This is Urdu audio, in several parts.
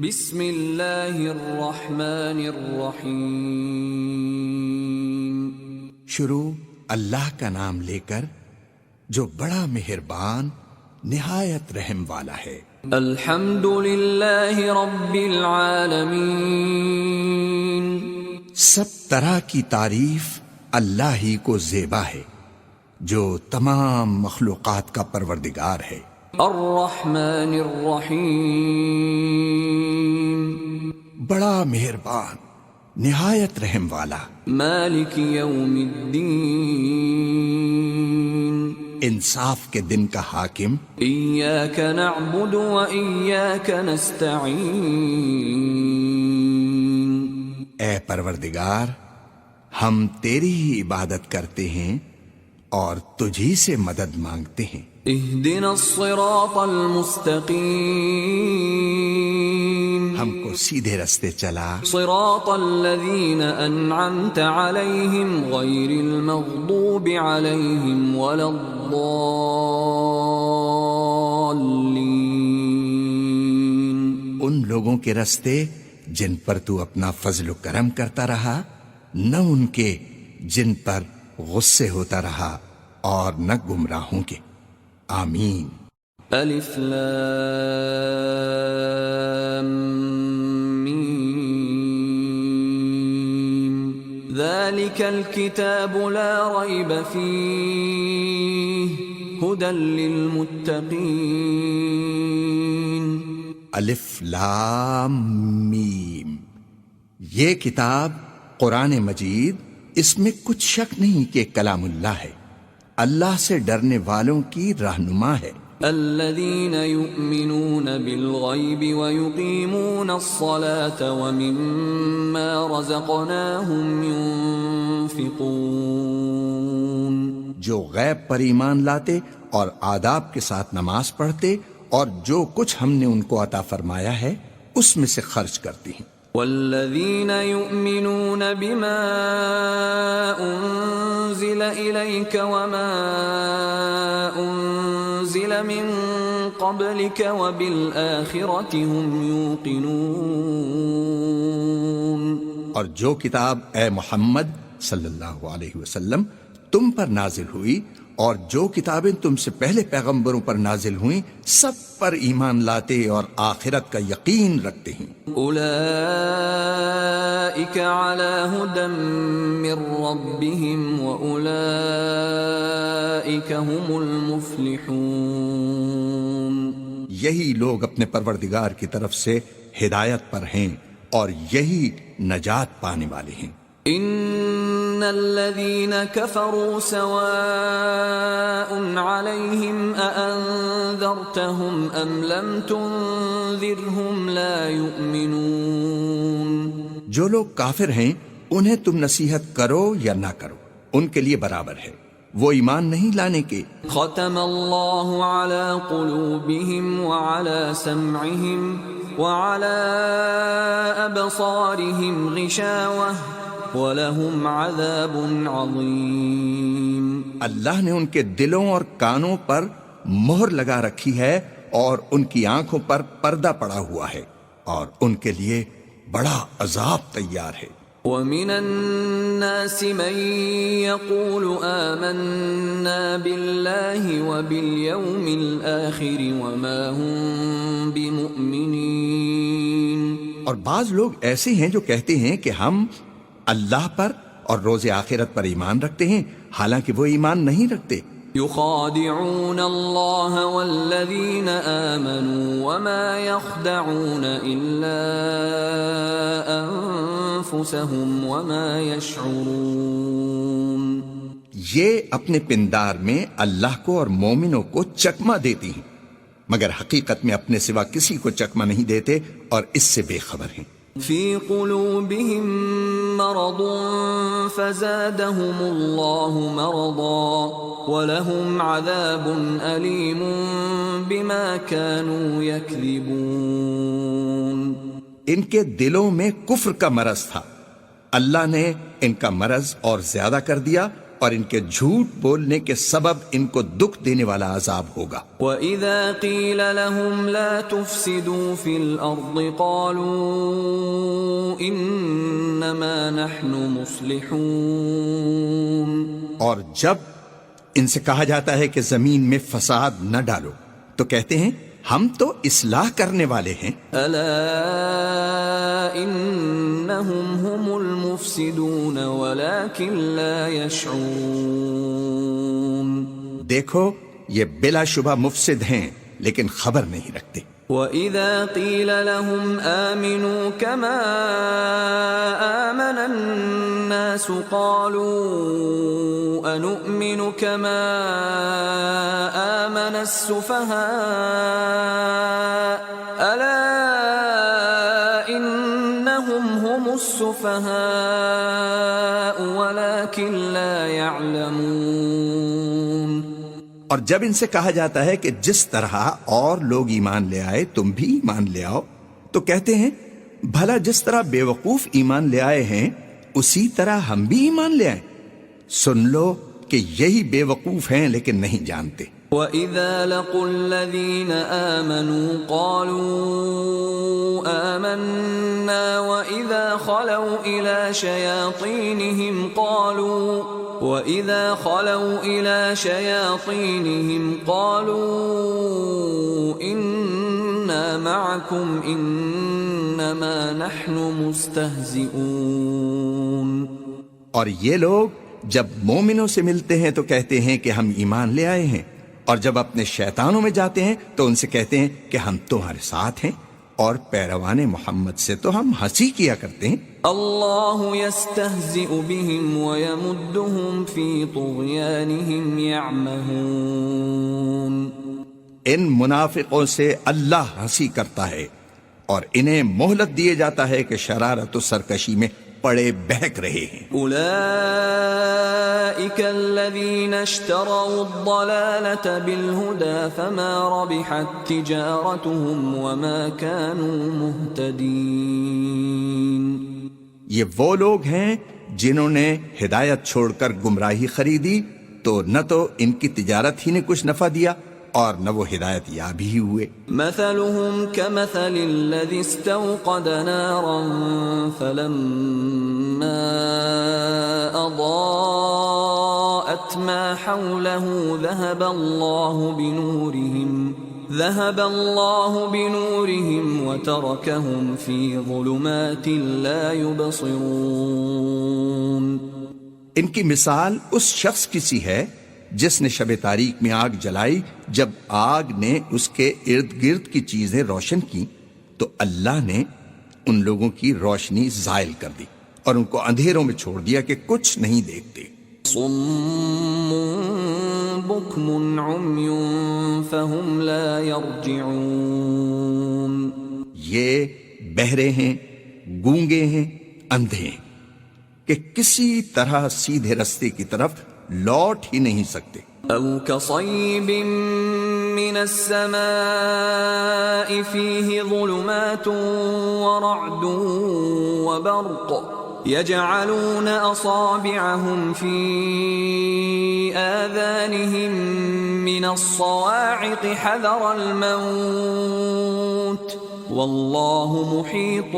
بسم اللہ الرحمن الرحیم۔ شروع اللہ کا نام لے کر جو بڑا مہربان نہایت رحم والا ہے۔ الحمد للہ رب العالمین۔ سب طرح کی تعریف اللہ ہی کو زیبا ہے جو تمام مخلوقات کا پروردگار ہے۔ الرحمن الرحیم۔ بڑا مہربان نہایت رحم والا۔ مالک یوم الدین۔ انصاف کے دن کا حاکم۔ ایاک نعبد و ایاک نستعین۔ اے پروردگار، ہم تیری ہی عبادت کرتے ہیں اور تجھی سے مدد مانگتے ہیں۔ اہدنا الصراط المستقیم۔ ہم کو سیدھے رستے چلا، صراط الذین انعمت علیہم غیر المغضوب علیہم ولا الضالین۔ ان لوگوں کے رستے جن پر تو اپنا فضل و کرم کرتا رہا، نہ ان کے جن پر غصے ہوتا رہا اور نہ گمراہوں کے۔ آمین۔ الف لام میم۔ ذالک الکتاب لا ریب فیہ ھدی للمتقین۔ الف لام میم، یہ کتاب قرآن مجید، اس میں کچھ شک نہیں کہ کلام اللہ ہے، اللہ سے ڈرنے والوں کی رہنما ہے۔ الذین یؤمنون بالغیب ویقیمون الصلاة ومما رزقناہم ینفقون۔ جو غیب پر ایمان لاتے اور آداب کے ساتھ نماز پڑھتے اور جو کچھ ہم نے ان کو عطا فرمایا ہے اس میں سے خرچ کرتی ہیں۔ والذین یؤمنون بما انزل الیک وما انزل من قبلک وبالآخرۃ هم یوقنون۔ اور جو کتاب اے محمد صلی اللہ علیہ وسلم تم پر نازل ہوئی اور جو کتابیں تم سے پہلے پیغمبروں پر نازل ہوئیں سب پر ایمان لاتے اور آخرت کا یقین رکھتے ہیں۔ اولئک علی ھدی من ربہم واولئک ھم المفلحون۔ یہی لوگ اپنے پروردگار کی طرف سے ہدایت پر ہیں اور یہی نجات پانے والے ہیں۔ ان الذین کفروا سواء علیہم اانذرتہم ام لم تنذرہم لا یؤمنون۔ جو لوگ کافر ہیں انہیں تم نصیحت کرو یا نہ کرو ان کے لیے برابر ہے، وہ ایمان نہیں لانے کے۔ ختم اللہ علی قلوبہم وعلی سمعہم وعلی ابصارہم غشاوہ وَلَهُمْ عَذَابٌ عَظِيمٌ۔ اللہ نے ان کے دلوں اور کانوں پر مہر لگا رکھی ہے اور ان کی آنکھوں پر پردہ پڑا ہوا ہے اور ان کے لیے بڑا عذاب تیار ہے۔ وَمِنَ النَّاسِ مَن يَقُولُ آمَنَّا بِاللَّهِ وَبِالْيَوْمِ الْآخِرِ وَمَا هُمْ بِمُؤْمِنِينَ۔ اور بعض لوگ ایسے ہیں جو کہتے ہیں کہ ہم اللہ پر اور روز آخرت پر ایمان رکھتے ہیں حالانکہ وہ ایمان نہیں رکھتے۔ یخادعون اللہ والذین آمنوا وما یخدعون الا انفسهم وما یشعرون۔ یہ اپنے پندار میں اللہ کو اور مومنوں کو چکمہ دیتی ہیں مگر حقیقت میں اپنے سوا کسی کو چکمہ نہیں دیتے اور اس سے بے خبر ہیں۔ فی قلوبہم مرض فزادہم اللہ مرضا ولہم عذاب علیم بما كانوا یکذبون۔ ان کے دلوں میں کفر کا مرض تھا، اللہ نے ان کا مرض اور زیادہ کر دیا اور ان کے جھوٹ بولنے کے سبب ان کو دکھ دینے والا عذاب ہوگا۔ وَإِذَا قِيلَ لَهُمْ لَا تُفْسِدُوا فِي الْأَرْضِ قَالُوا إِنَّمَا نَحْنُ مُصْلِحُونَ۔ اور جب ان سے کہا جاتا ہے کہ زمین میں فساد نہ ڈالو تو کہتے ہیں ہم تو اصلاح کرنے والے ہیں۔ أَلَا إِنَّهُمْ هُمُ الْمُفْسِدُونَ وَلَكِنْ لَا يَشْعُرُونَ۔ دیکھو یہ بلا شبہ مفسد ہیں لیکن خبر نہیں رکھتے۔ وَإِذَا قِيلَ لَهُمْ آمِنُوا كَمَا آمَنَ النَّاسُ قَالُوا أَنُؤْمِنُ كَمَا آمَنَ السُّفَهَاءُ أَلَا إِنَّهُمْ هُمُ السُّفَهَاءُ وَلَكِنْ لَا يَعْلَمُونَ۔ اور جب ان سے کہا جاتا ہے کہ جس طرح اور لوگ ایمان لے آئے تم بھی ایمان لے آؤ تو کہتے ہیں بھلا جس طرح بے وقوف ایمان لے آئے ہیں اسی طرح ہم بھی ایمان لے آئیں۔ سن لو کہ یہی بے وقوف ہیں لیکن نہیں جانتے۔ وَإِذَا لَقُوا الَّذِينَ آمَنُوا قَالُوا آمَنَّا وَإِذَا خَلَوْا إِلَى شَيَاطِينِهِمْ قَالُوا إِنَّا مَعَكُمْ إِنَّمَا نَحْنُ مُسْتَهْزِئُونَ۔ اور یہ لوگ جب مومنوں سے ملتے ہیں تو کہتے ہیں کہ ہم ایمان لے آئے ہیں، اور جب اپنے شیطانوں میں جاتے ہیں تو ان سے کہتے ہیں کہ ہم تمہارے ساتھ ہیں، اور پیروان محمد سے تو ہم ہنسی کیا کرتے ہیں۔ اللہ یستہزئ بہم ویمدہم فی طغیانہم یعمہون۔ ان منافقوں سے اللہ ہنسی کرتا ہے اور انہیں مہلت دیے جاتا ہے کہ شرارت و سرکشی میں پڑے بہک رہے ہیں۔ اولئک الذین اشتروا الضلالة بالہدى فما ربحت تجارتهم وما كانوا مہتدین۔ یہ وہ لوگ ہیں جنہوں نے ہدایت چھوڑ کر گمراہی خریدی تو نہ تو ان کی تجارت ہی نے کچھ نفع دیا اور نہ وہ ہدایت یاب ہی ہوئے۔ مثلهم كمثل الذي استوقد نارا فلما أضاءت ما حوله ذهب الله بنورهم وتركهم في ظلمات لا يبصرون۔ ان کی مثال اس شخص کی سی ہے جس نے شب تاریک میں آگ جلائی، جب آگ نے اس کے ارد گرد کی چیزیں روشن کی تو اللہ نے ان لوگوں کی روشنی زائل کر دی اور ان کو اندھیروں میں چھوڑ دیا کہ کچھ نہیں دیکھتے۔ صم بکم عمی فہم لا یرجعون۔ یہ بہرے ہیں، گونگے ہیں، اندھے ہیں کہ کسی طرح سیدھے رستے کی طرف لوٹ ہی نہیں سکتے۔ او کصیب من السماء فیہ ظلمات ورعد وبرق يجعلون أصابعهم في آذانهم من الصواعق حذر الموت والله محيط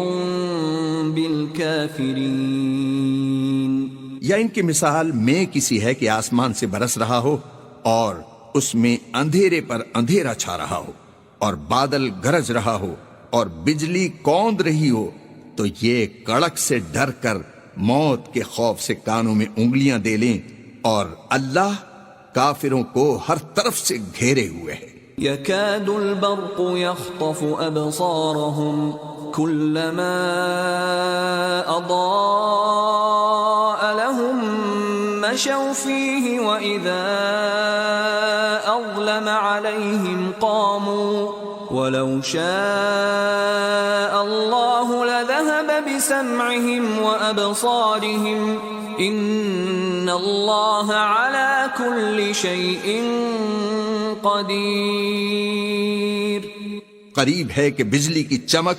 بالكافرين۔ یا ان کی مثال میں کسی ہے کہ آسمان سے برس رہا ہو اور اس میں اندھیرے پر اندھیرا چھا رہا ہو اور بادل گرج رہا ہو اور بجلی کوند رہی ہو تو یہ کڑک سے ڈر کر موت کے خوف سے کانوں میں انگلیاں دے لیں، اور اللہ کافروں کو ہر طرف سے گھیرے ہوئے ہے۔ يكاد البرق يخطف أبصارهم كلما أضاء لهم مشوا فيه وإذا أظلم عليهم قاموا ولو شاء الله لذهب بسمعهم وأبصارهم إن الله على كل شيء قدیر۔ قریب ہے کہ بجلی کی چمک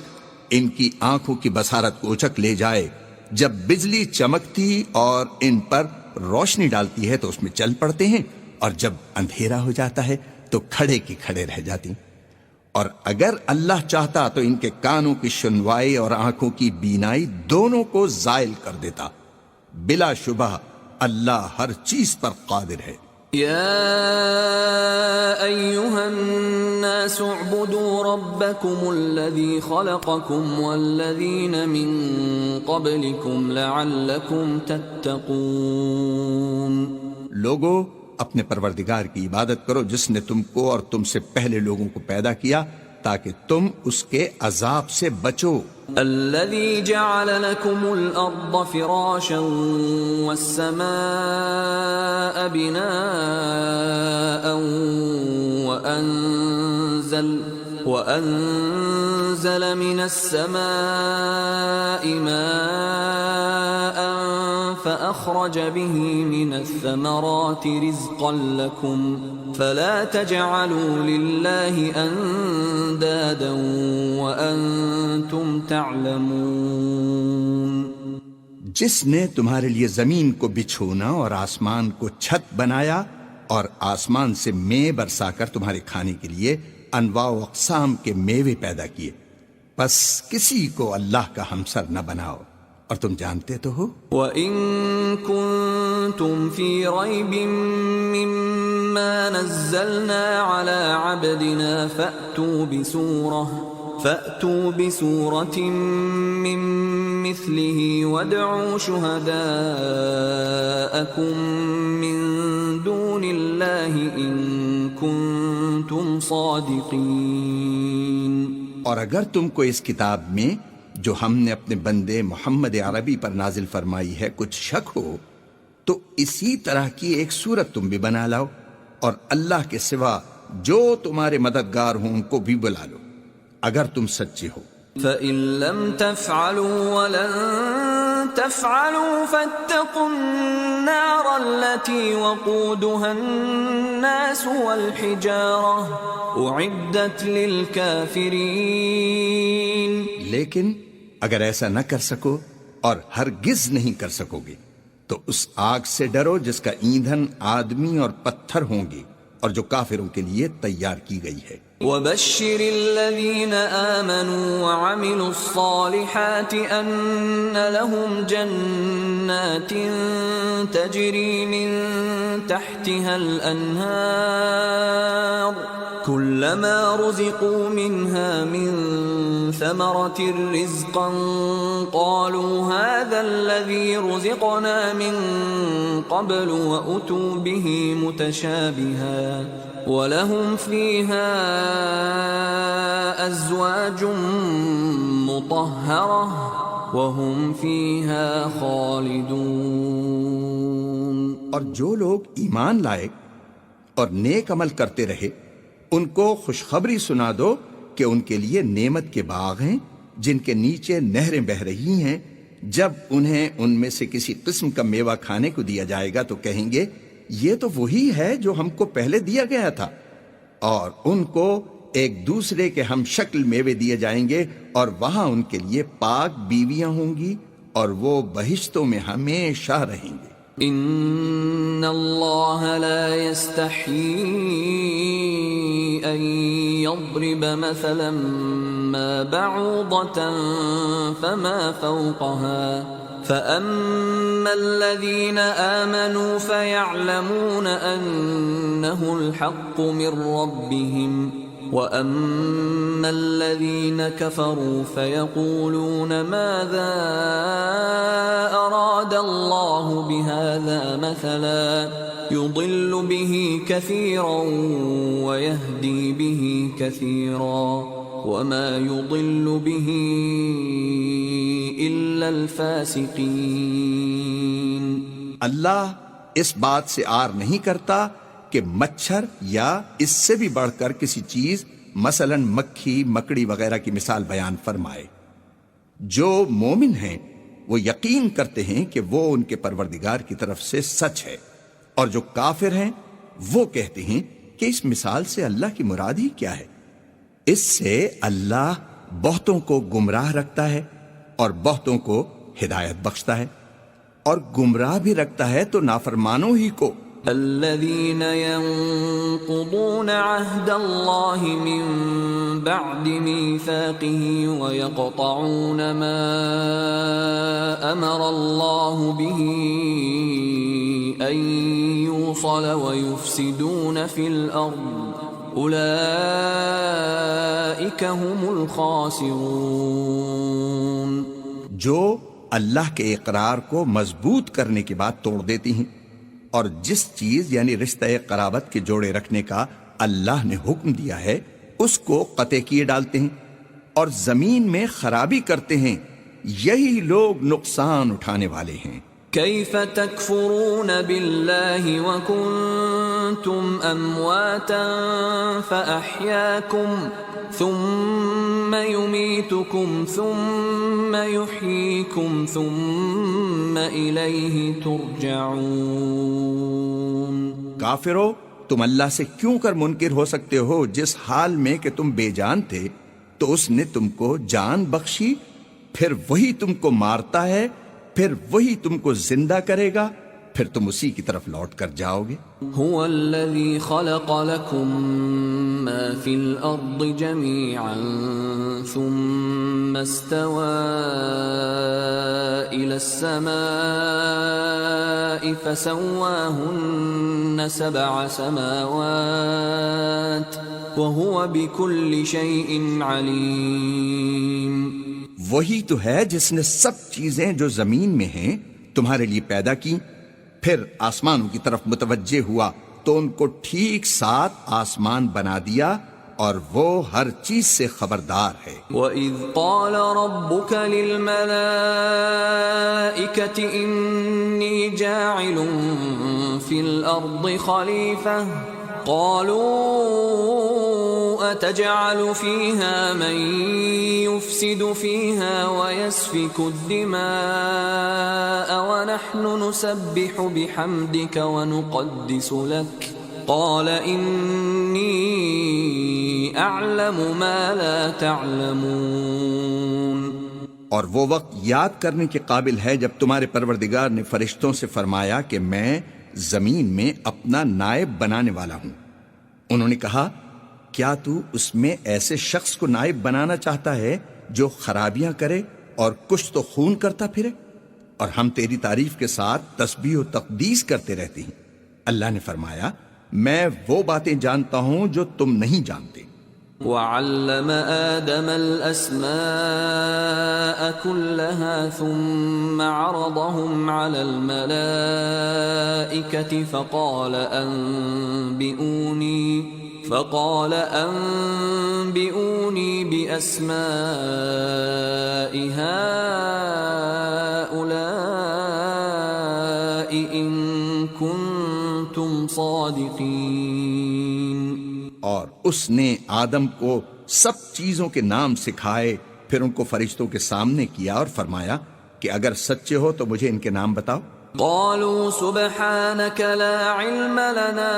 ان کی آنکھوں کی بصارت کو اچک لے جائے۔ جب بجلی چمکتی اور ان پر روشنی ڈالتی ہے تو اس میں چل پڑتے ہیں، اور جب اندھیرا ہو جاتا ہے تو کھڑے کی کھڑے رہ جاتی ہیں۔ اور اگر اللہ چاہتا تو ان کے کانوں کی سنوائی اور آنکھوں کی بینائی دونوں کو زائل کر دیتا۔ بلا شبہ اللہ ہر چیز پر قادر ہے۔ يا أيها الناس اعبدوا ربكم الذي خلقكم والذين من قبلكم لعلكم تتقون۔ لوگو اپنے پروردگار کی عبادت کرو جس نے تم کو اور تم سے پہلے لوگوں کو پیدا کیا تاکہ تم اس کے عذاب سے بچو۔ الذي جعل لكم الأرض فراشا والسماء بناء وأنزل من السماء ماء فأخرج به من الثمرات رزقا لكم فلا تجعلوا لله أندادا وأنتم تعلمون۔ جس نے تمہارے لیے زمین کو بچھونا اور آسمان کو چھت بنایا اور آسمان سے مے برسا کر تمہارے کھانے کے لیے انواع و اقسام کے میوے پیدا کیے، بس کسی کو اللہ کا ہمسر نہ بناؤ، اور تم جانتے تو ہو۔ وَإِن كُنتُمْ فِي رَيْبٍ مِّمَّا نَزَّلْنَا عَلَى عَبْدِنَا فَأْتُوا بِسُورَةٍ مِّن مِّثْلِهِ وَادْعُوا شُهَدَاءَكُم مِّن دُونِ اللَّهِ إِن كُنتُمْ صَادِقِينَ۔ اور اگر تم کو اس کتاب میں جو ہم نے اپنے بندے محمد عربی پر نازل فرمائی ہے کچھ شک ہو تو اسی طرح کی ایک صورت تم بھی بنا لاؤ، اور اللہ کے سوا جو تمہارے مددگار ہوں ان کو بھی بلا لو اگر تم سچے ہو۔ فَإِن لَّمْ تَفْعَلُوا وَلَن تَفْعَلُوا فَاتَّقُوا النَّارَ الَّتِي وَقُودُهَا النَّاسُ وَالْحِجَارَةُ أُعِدَّتْ لِلْكَافِرِينَ۔ لیکن اگر ایسا نہ کر سکو اور ہرگز نہیں کر سکو گے تو اس آگ سے ڈرو جس کا ایندھن آدمی اور پتھر ہوں گے اور جو کافروں کے لیے تیار کی گئی ہے۔ وَبَشِّرِ الَّذِينَ آمَنُوا وَعَمِلُوا الصَّالِحَاتِ أَنَّ لَهُمْ جَنَّاتٍ تَجْرِي مِن تَحْتِهَا الْأَنْهَارُ كُلَّمَا رُزِقُوا مِنْهَا مِن ثَمَرَةٍ رِزْقًا قَالُوا هَذَا الَّذِي رُزِقْنَا مِن قَبْلُ وَأُتُوا بِهِ مُتَشَابِهًا وَلَهُمْ فِيهَا أَزْوَاجٌ مُطَهَّرَةٌ وَهُمْ فِيهَا خَالِدُونَ۔ اور جو لوگ ایمان لائے اور نیک عمل کرتے رہے ان کو خوشخبری سنا دو کہ ان کے لیے نعمت کے باغ ہیں جن کے نیچے نہریں بہہ رہی ہیں۔ جب انہیں ان میں سے کسی قسم کا میوہ کھانے کو دیا جائے گا تو کہیں گے یہ تو وہی ہے جو ہم کو پہلے دیا گیا تھا، اور ان کو ایک دوسرے کے ہم شکل میوے دیے جائیں گے، اور وہاں ان کے لیے پاک بیویاں ہوں گی اور وہ بہشتوں میں ہمیشہ رہیں گے۔ ان اللہ لا يستحيي ان يضرب مثلا ما بعوضة فما فوقها فأما الذين آمنوا فيعلمون أنه الحق من ربهم وأما الذين كفروا فيقولون ماذا أراد الله بهذا مثلا يضل به كثيرا ويهدي به كثيرا وما يضل به إلا الفاسقين۔ اللہ اس بات سے آر نہیں کرتا کہ مچھر یا اس سے بھی بڑھ کر کسی چیز مثلا مکھی مکڑی وغیرہ کی مثال بیان فرمائے۔ جو مومن ہیں وہ یقین کرتے ہیں کہ وہ ان کے پروردگار کی طرف سے سچ ہے، اور جو کافر ہیں وہ کہتے ہیں کہ اس مثال سے اللہ کی مراد ہی کیا ہے۔ اس سے اللہ بہتوں کو گمراہ رکھتا ہے اور بہتوں کو ہدایت بخشتا ہے۔ اور گمراہ بھی رکھتا ہے تو نافرمانوں ہی کو۔ الذين ينقضون عهد الله من بعد ميثاقه ويقطعون ما أمر الله به أن يوصل ويفسدون في الأرض أولئك هم الخاسرون۔ جو اللہ کے اقرار کو مضبوط کرنے کے بعد توڑ دیتی ہیں اور جس چیز یعنی رشتہ قرابت کے جوڑے رکھنے کا اللہ نے حکم دیا ہے اس کو قطع کیے ڈالتے ہیں اور زمین میں خرابی کرتے ہیں، یہی لوگ نقصان اٹھانے والے ہیں۔ كيف تكفرون بالله وكنتم أمواتا فأحياكم ثم يميتكم ثم يحييكم ثم إليه ترجعون۔ کافرو، تم اللہ سے کیوں کر منکر ہو سکتے ہو جس حال میں کہ تم بے جان تھے تو اس نے تم کو جان بخشی، پھر وہی تم کو مارتا ہے، پھر وہی تم کو زندہ کرے گا، پھر تم اسی کی طرف لوٹ کر جاؤ گے۔ هو الذي خلق لكم ما في الأرض جميعا ثم استوى إلى السماء فسواهن 7 سماوات وهو بكل شيء عليم۔ وہی تو ہے جس نے سب چیزیں جو زمین میں ہیں تمہارے لیے پیدا کی، پھر آسمانوں کی طرف متوجہ ہوا تو ان کو ٹھیک 7 آسمان بنا دیا اور وہ ہر چیز سے خبردار ہے۔ وَإِذْ قَالَ رَبُّكَ لِلْمَلَائِكَةِ إِنِّي جَاعِلٌ فِي الْأَرْضِ خَلِيفَةً قالوا أتجعل فيها من يفسد فيها ويسفك الدماء ونحن نسبح بحمدك ونقدس لك قال إني أعلم ما لا تعلمون۔ اور وہ وقت یاد کرنے کے قابل ہے جب تمہارے پروردگار نے فرشتوں سے فرمایا کہ میں زمین میں اپنا نائب بنانے والا ہوں۔ انہوں نے کہا کیا تو اس میں ایسے شخص کو نائب بنانا چاہتا ہے جو خرابیاں کرے اور کچھ تو خون کرتا پھرے؟ اور ہم تیری تعریف کے ساتھ تسبیح و تقدیس کرتے رہتے ہیں۔ اللہ نے فرمایا میں وہ باتیں جانتا ہوں جو تم نہیں جانتے۔ وَعَلَّمَ آدَمَ الْأَسْمَاءَ كُلَّهَا ثُمَّ عَرَضَهُمْ عَلَى الْمَلَائِكَةِ فقال أنبئوني بأسماء هؤلاء إن كنتم صادقين۔ اور اس نے آدم کو سب چیزوں کے نام سکھائے، پھر ان کو فرشتوں کے سامنے کیا اور فرمایا کہ اگر سچے ہو تو مجھے ان کے نام بتاؤ۔ قالوا سبحانك لا علم لنا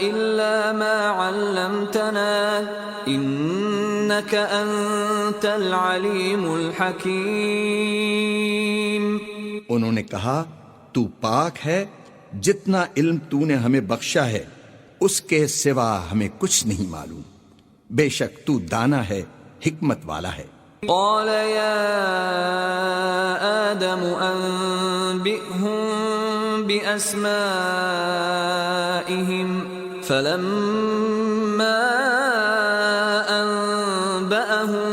إلا ما علمتنا إنك أنت العليم الحكيم۔ انہوں نے کہا تو پاک ہے، جتنا علم تو نے ہمیں بخشا ہے اس کے سوا ہمیں کچھ نہیں معلوم، بے شک تو دانا ہے، حکمت والا ہے۔ قال يا آدم أنبئهم بأسمائهم فلما أنبأهم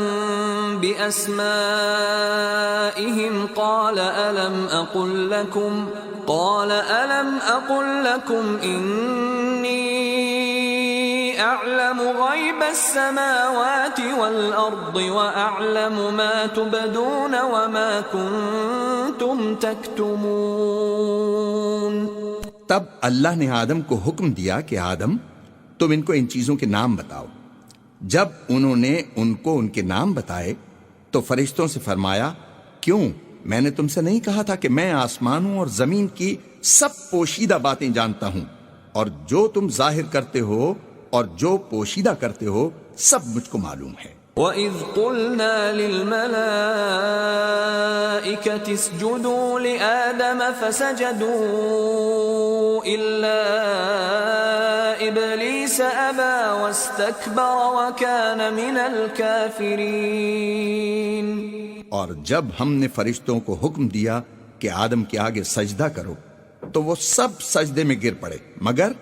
بأسمائهم قال ألم أقل لكم إني أعلم غيب السماوات والأرض وأعلم ما تبدون وما كنتم تكتمون۔ تب اللہ نے آدم کو حکم دیا کہ آدم تم ان کو ان چیزوں کے نام بتاؤ۔ جب انہوں نے ان کو ان کے نام بتائے تو فرشتوں سے فرمایا کیوں، میں نے تم سے نہیں کہا تھا کہ میں آسمانوں اور زمین کی سب پوشیدہ باتیں جانتا ہوں، اور جو تم ظاہر کرتے ہو اور جو پوشیدہ کرتے ہو سب مجھ کو معلوم ہے۔ وَإِذْ قُلْنَا لِلْمَلَائِكَةِ الملائكة اسجدوا لآدم فسجدوا إلا إبليس أبى واستكبر وكان من الكافرين. اور جب ہم نے فرشتوں کو حکم دیا کہ آدم کے آگے سجدہ کرو تو وہ سب سجدے میں گر پڑے مگر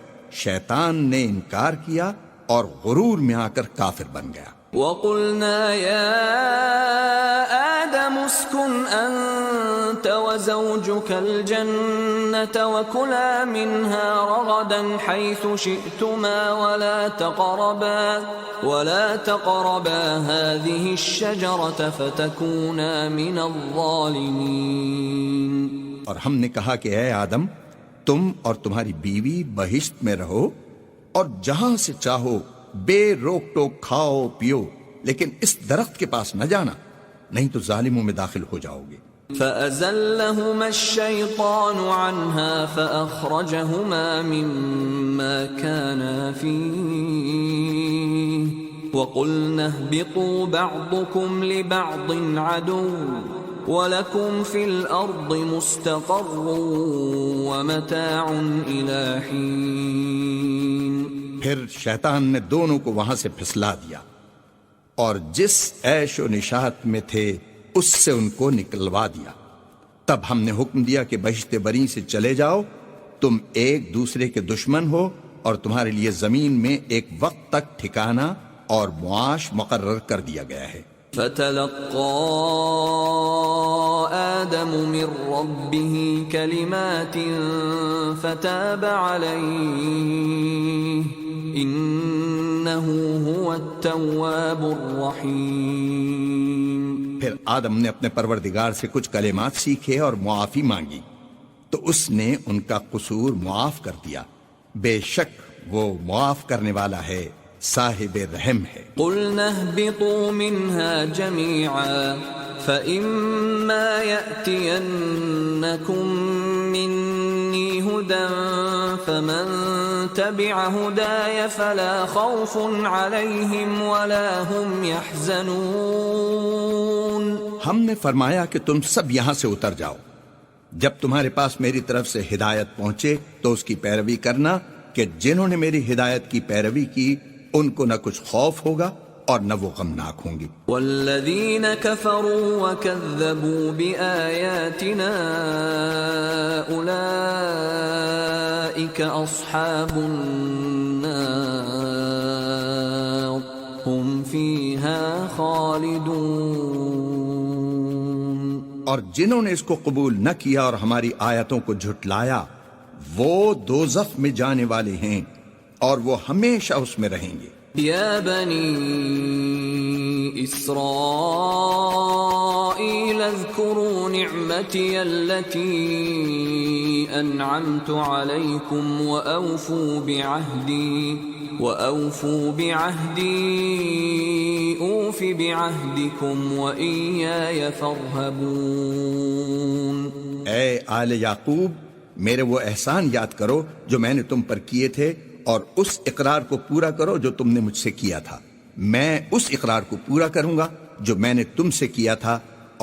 شیطان نے انکار کیا اور غرور میں آ کر کافر بن گیا. وَقُلْنَا يَا آدَمُ اسْكُنْ أَنْتَ وَزَوْجُكَ الْجَنَّةَ وَكُلَا مِنْهَا رَغَدًا حَيْثُ شِئْتُمَا وَلَا تَقْرَبَا هَذِهِ الشَّجَرَةَ فَتَكُونَا مِنَ الظَّالِمِينَ. اور ہم نے کہا کہ اے آدم تم اور تمہاری بیوی بہشت میں رہو اور جہاں سے چاہو بے روک ٹوک کھاؤ پیو لیکن اس درخت کے پاس نہ جانا نہیں تو ظالموں میں داخل ہو جاؤ گے. فَأَزَلَّهُمَا الشَّيْطَانُ عَنْهَا فَأَخْرَجَهُمَا مِمَّا كَانَا فِيهِ وَقُلْنَا اهْبِطُوا بَعْضُكُمْ لِبَعْضٍ عَدُوٌّ وَلَكُمْ فِي الْأَرْضِ مُسْتَقَرٌّ وَمَتَاعٌ إِلَى حِينٍ. پھر شیطان نے دونوں کو وہاں سے پھسلا دیا اور جس عیش و نشاط میں تھے اس سے ان کو نکلوا دیا. تب ہم نے حکم دیا کہ بہشت بری سے چلے جاؤ تم ایک دوسرے کے دشمن ہو اور تمہارے لیے زمین میں ایک وقت تک ٹھکانہ اور معاش مقرر کر دیا گیا ہے. فَتَلَقَّى آدَمُ مِن رَّبِّهِ كَلِمَاتٍ فَتَابَ عَلَيْهِ إِنَّهُ هُوَ التَّوَّابُ الرَّحِيمُ. پھر آدم نے اپنے پروردگار سے کچھ کلمات سیکھے اور معافی مانگی تو اس نے ان کا قصور معاف کر دیا. بے شک وہ معاف کرنے والا ہے صاحب رحم ہے. قُلْنَا اهْبِطُوا مِنْهَا جَمِيعًا فَإِمَّا يَأْتِيَنَّكُمْ مِنِّي هُدًى فَمَن تَبِعَ هُدَايَ فَلَا خَوْفٌ عَلَيْهِمْ وَلَا هُمْ يَحْزَنُونَ. ہم نے فرمایا کہ تم سب یہاں سے اتر جاؤ. جب تمہارے پاس میری طرف سے ہدایت پہنچے تو اس کی پیروی کرنا کہ جنہوں نے میری ہدایت کی پیروی کی ان کو نہ کچھ خوف ہوگا اور نہ وہ غمناک ہوں گی. والذین کفروا وکذبوا بآیاتنا اولئک اصحاب النار هم فیہا خالدون. اور جنہوں نے اس کو قبول نہ کیا اور ہماری آیتوں کو جھٹلایا وہ دوزخ میں جانے والے ہیں اور وہ ہمیشہ اس میں رہیں گے. یا بنی اسرائیل اذکروا نعمتی التي انعمت علیکم وأوفوا بعهدي أوف بعهدكم وإياي فارهبون. اے آل یعقوب میرے وہ احسان یاد کرو جو میں نے تم پر کیے تھے اور اس اقرار کو پورا کرو جو تم نے مجھ سے کیا تھا. میں اس اقرار کو پورا کروں گا جو میں نے تم سے کیا تھا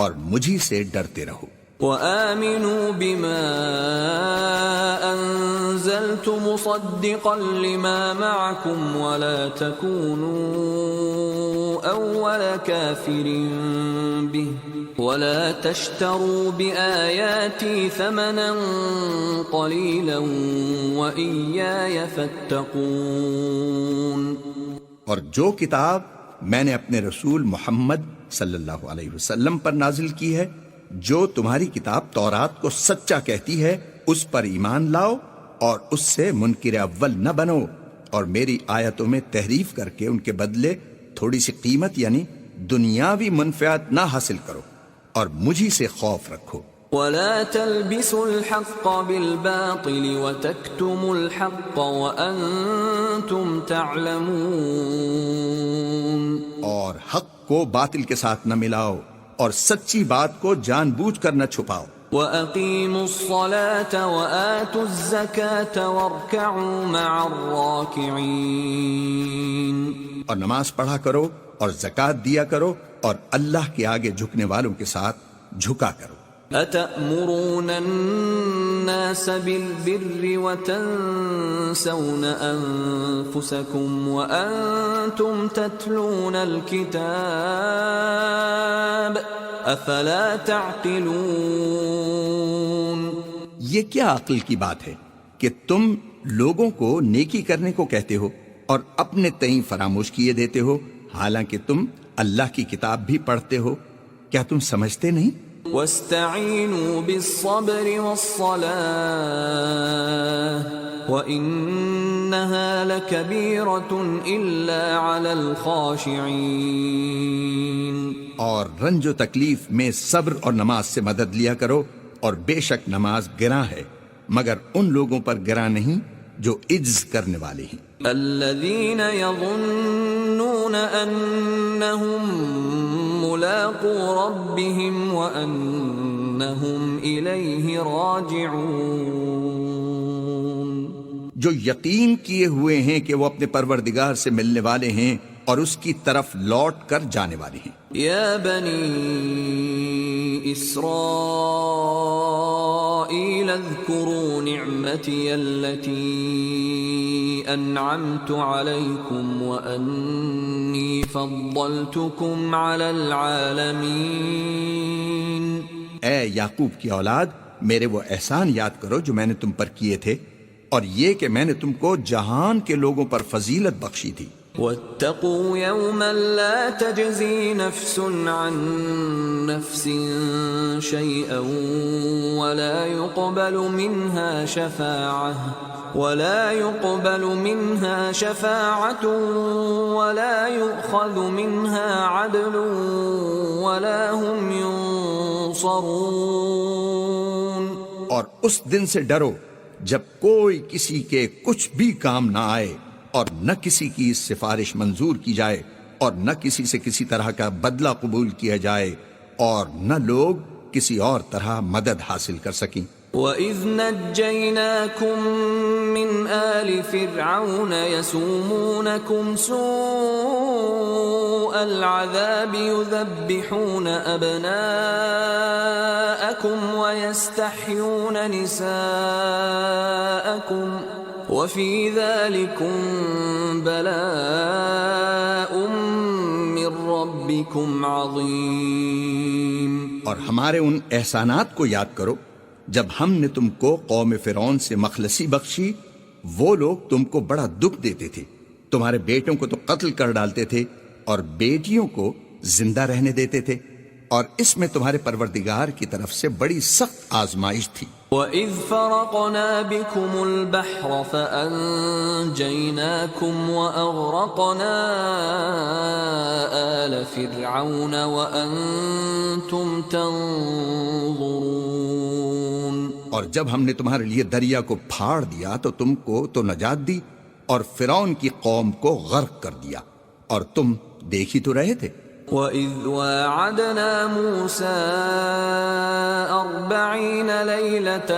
اور مجھی سے ڈرتے رہو. وآمنوا بما أنزلت مصدقا لما معكم ولا تكونوا أول كافر به ولا تشتروا بآياتي ثمنا قليلا وإياي فاتقون. اور جو کتاب میں نے اپنے رسول محمد صلی اللہ علیہ وسلم پر نازل کی ہے جو تمہاری کتاب تورات کو سچا کہتی ہے اس پر ایمان لاؤ اور اس سے منکر اول نہ بنو اور میری آیتوں میں تحریف کر کے ان کے بدلے تھوڑی سی قیمت یعنی دنیاوی منفعت نہ حاصل کرو اور مجھی سے خوف رکھو. ولا تلبسوا الحق بالباطل وتكتموا الحق وأنتم تعلمون. اور حق کو باطل کے ساتھ نہ ملاؤ اور سچی بات کو جان بوجھ کر نہ چھپاؤ. وَأَقِيمُوا الصَّلَاةَ وَآتُوا الزَّكَاةَ وَارْكَعُوا مَعَ الرَّاكِعِينَ. اور نماز پڑھا کرو اور زکوٰۃ دیا کرو اور اللہ کے آگے جھکنے والوں کے ساتھ جھکا کرو. أتأمرون الناس بالبر وتنسون أنفسكم وأنتم تتلون الكتاب أفلا تعقلون؟ یہ کیا عقل کی بات ہے کہ تم لوگوں کو نیکی کرنے کو کہتے ہو اور اپنے تئیں فراموش کیے دیتے ہو، حالانکہ تم اللہ کی کتاب بھی پڑھتے ہو؟ کیا تم سمجھتے نہیں؟ واستعینوا بالصبر والصلاة وإنها لكبيرة إلا على الخاشعين۔ اور رنج و تکلیف میں صبر اور نماز سے مدد لیا کرو، اور بے شک نماز گراں ہے مگر ان لوگوں پر گراں نہیں جو عجز کرنے والے ہیں۔ الذين يظنون أنهم ملاقو ربهم وأنهم إليه راجعون، جو یقین کیے ہوئے ہیں کہ وہ اپنے پروردگار سے ملنے والے ہیں اور اس کی طرف لوٹ کر جانے والے ہیں۔ یا بنی اسرائیل اذکروا نعمتی التي انعمت علیکم وانی فضلتکم علی العالمین۔ اے یعقوب کی اولاد، میرے وہ احسان یاد کرو جو میں نے تم پر کیے تھے، اور یہ کہ میں نے تم کو جہان کے لوگوں پر فضیلت بخشی تھی۔ واتقوا يوما لا تجزي نفس عن نفس شيئا ولا يقبل منها شفاعة ولا يؤخذ منها عدل ولا هم ينصرون۔ اور اس دن سے ڈرو جب کوئی کسی کے کچھ بھی کام نہ آئے، اور نہ کسی کی سفارش منظور کی جائے، اور نہ کسی سے کسی طرح کا بدلہ قبول کیا جائے، اور نہ لوگ کسی اور طرح مدد حاصل کر سکیں۔ وَإِذْ نَجَّيْنَاكُمْ مِنْ آلِ فِرْعَوْنَ يَسُومُونَكُمْ سُوءَ الْعَذَابِ يُذَبِّحُونَ أَبْنَاءَكُمْ وَيَسْتَحْيُونَ نِسَاءَكُمْ وَفِي ذَلِكُمْ بَلَاءٌ مِّن رَّبِّكُمْ عَظِيمٌ۔ اور ہمارے ان احسانات کو یاد کرو جب ہم نے تم کو قوم فرعون سے مخلصی بخشی۔ وہ لوگ تم کو بڑا دکھ دیتے تھے، تمہارے بیٹوں کو تو قتل کر ڈالتے تھے اور بیٹیوں کو زندہ رہنے دیتے تھے، اور اس میں تمہارے پروردگار کی طرف سے بڑی سخت آزمائش تھی۔ وَإِذْ فَرَقْنَا بِكُمُ الْبَحْرَ فَأَنْجَيْنَاكُمْ وَأَغْرَقْنَا آلَ فِرْعَوْنَ وَأَنْتُمْ تَنْظُرُونَ۔ اور جب ہم نے تمہارے لیے دریا کو پھاڑ دیا تو تم کو تو نجات دی، اور فرعون کی قوم کو غرق کر دیا، اور تم دیکھ ہی تو رہے تھے۔ وَإِذْ وَاعَدْنَا مُوسَىٰ 40 لَيْلَةً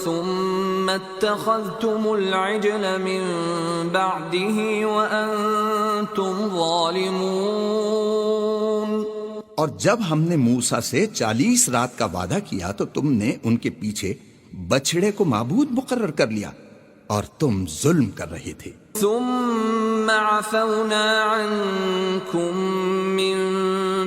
ثُمَّ اتَّخَذْتُمُ الْعِجْلَ مِن بَعْدِهِ وَأَنْتُمْ ظَالِمُونَ۔ اور جب ہم نے موسیٰ سے 40 رات کا وعدہ کیا تو تم نے ان کے پیچھے بچھڑے کو معبود مقرر کر لیا، اور تم ظلم کر رہے تھے۔ ثم عفونا عنكم من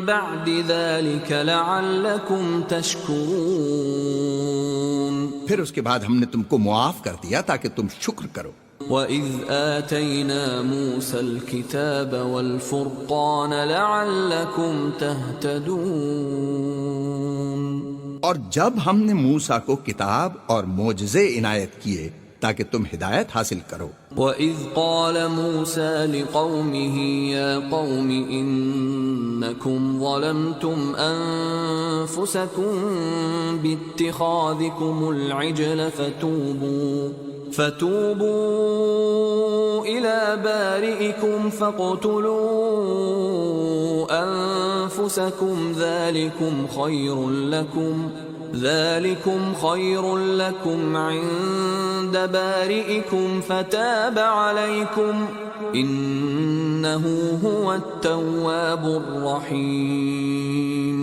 بعد ذلك لعلكم تشكرون۔ پھر اس کے بعد ہم نے تم کو معاف کر دیا تاکہ تم شکر کرو۔ وَإِذْ آتَيْنَا مُوسَى الْكِتَابَ وَالْفُرْقَانَ لَعَلَّكُمْ تَهْتَدُونَ۔ اور جب ہم نے موسیٰ کو کتاب اور معجزے عنایت کیے تاکہ تم ہدایت حاصل کرو۔ وَإِذْ قَالَ مُوسَى لِقَوْمِهِ يَا قَوْمِ إِنَّكُمْ ظَلَمْتُمْ أَنفُسَكُمْ بِاتِّخَاذِكُمُ الْعِجْلَ فَتُوبُوا إِلَى بَارِئِكُمْ فَاقْتُلُوا أَنفُسَكُمْ ذَلِكُمْ خَيْرٌ لَكُمْ عِندَ بَارِئِكُمْ فَتَابَ عَلَيْكُمْ إِنَّهُ هُوَ التَّوَّابُ الرَّحِيمُ۔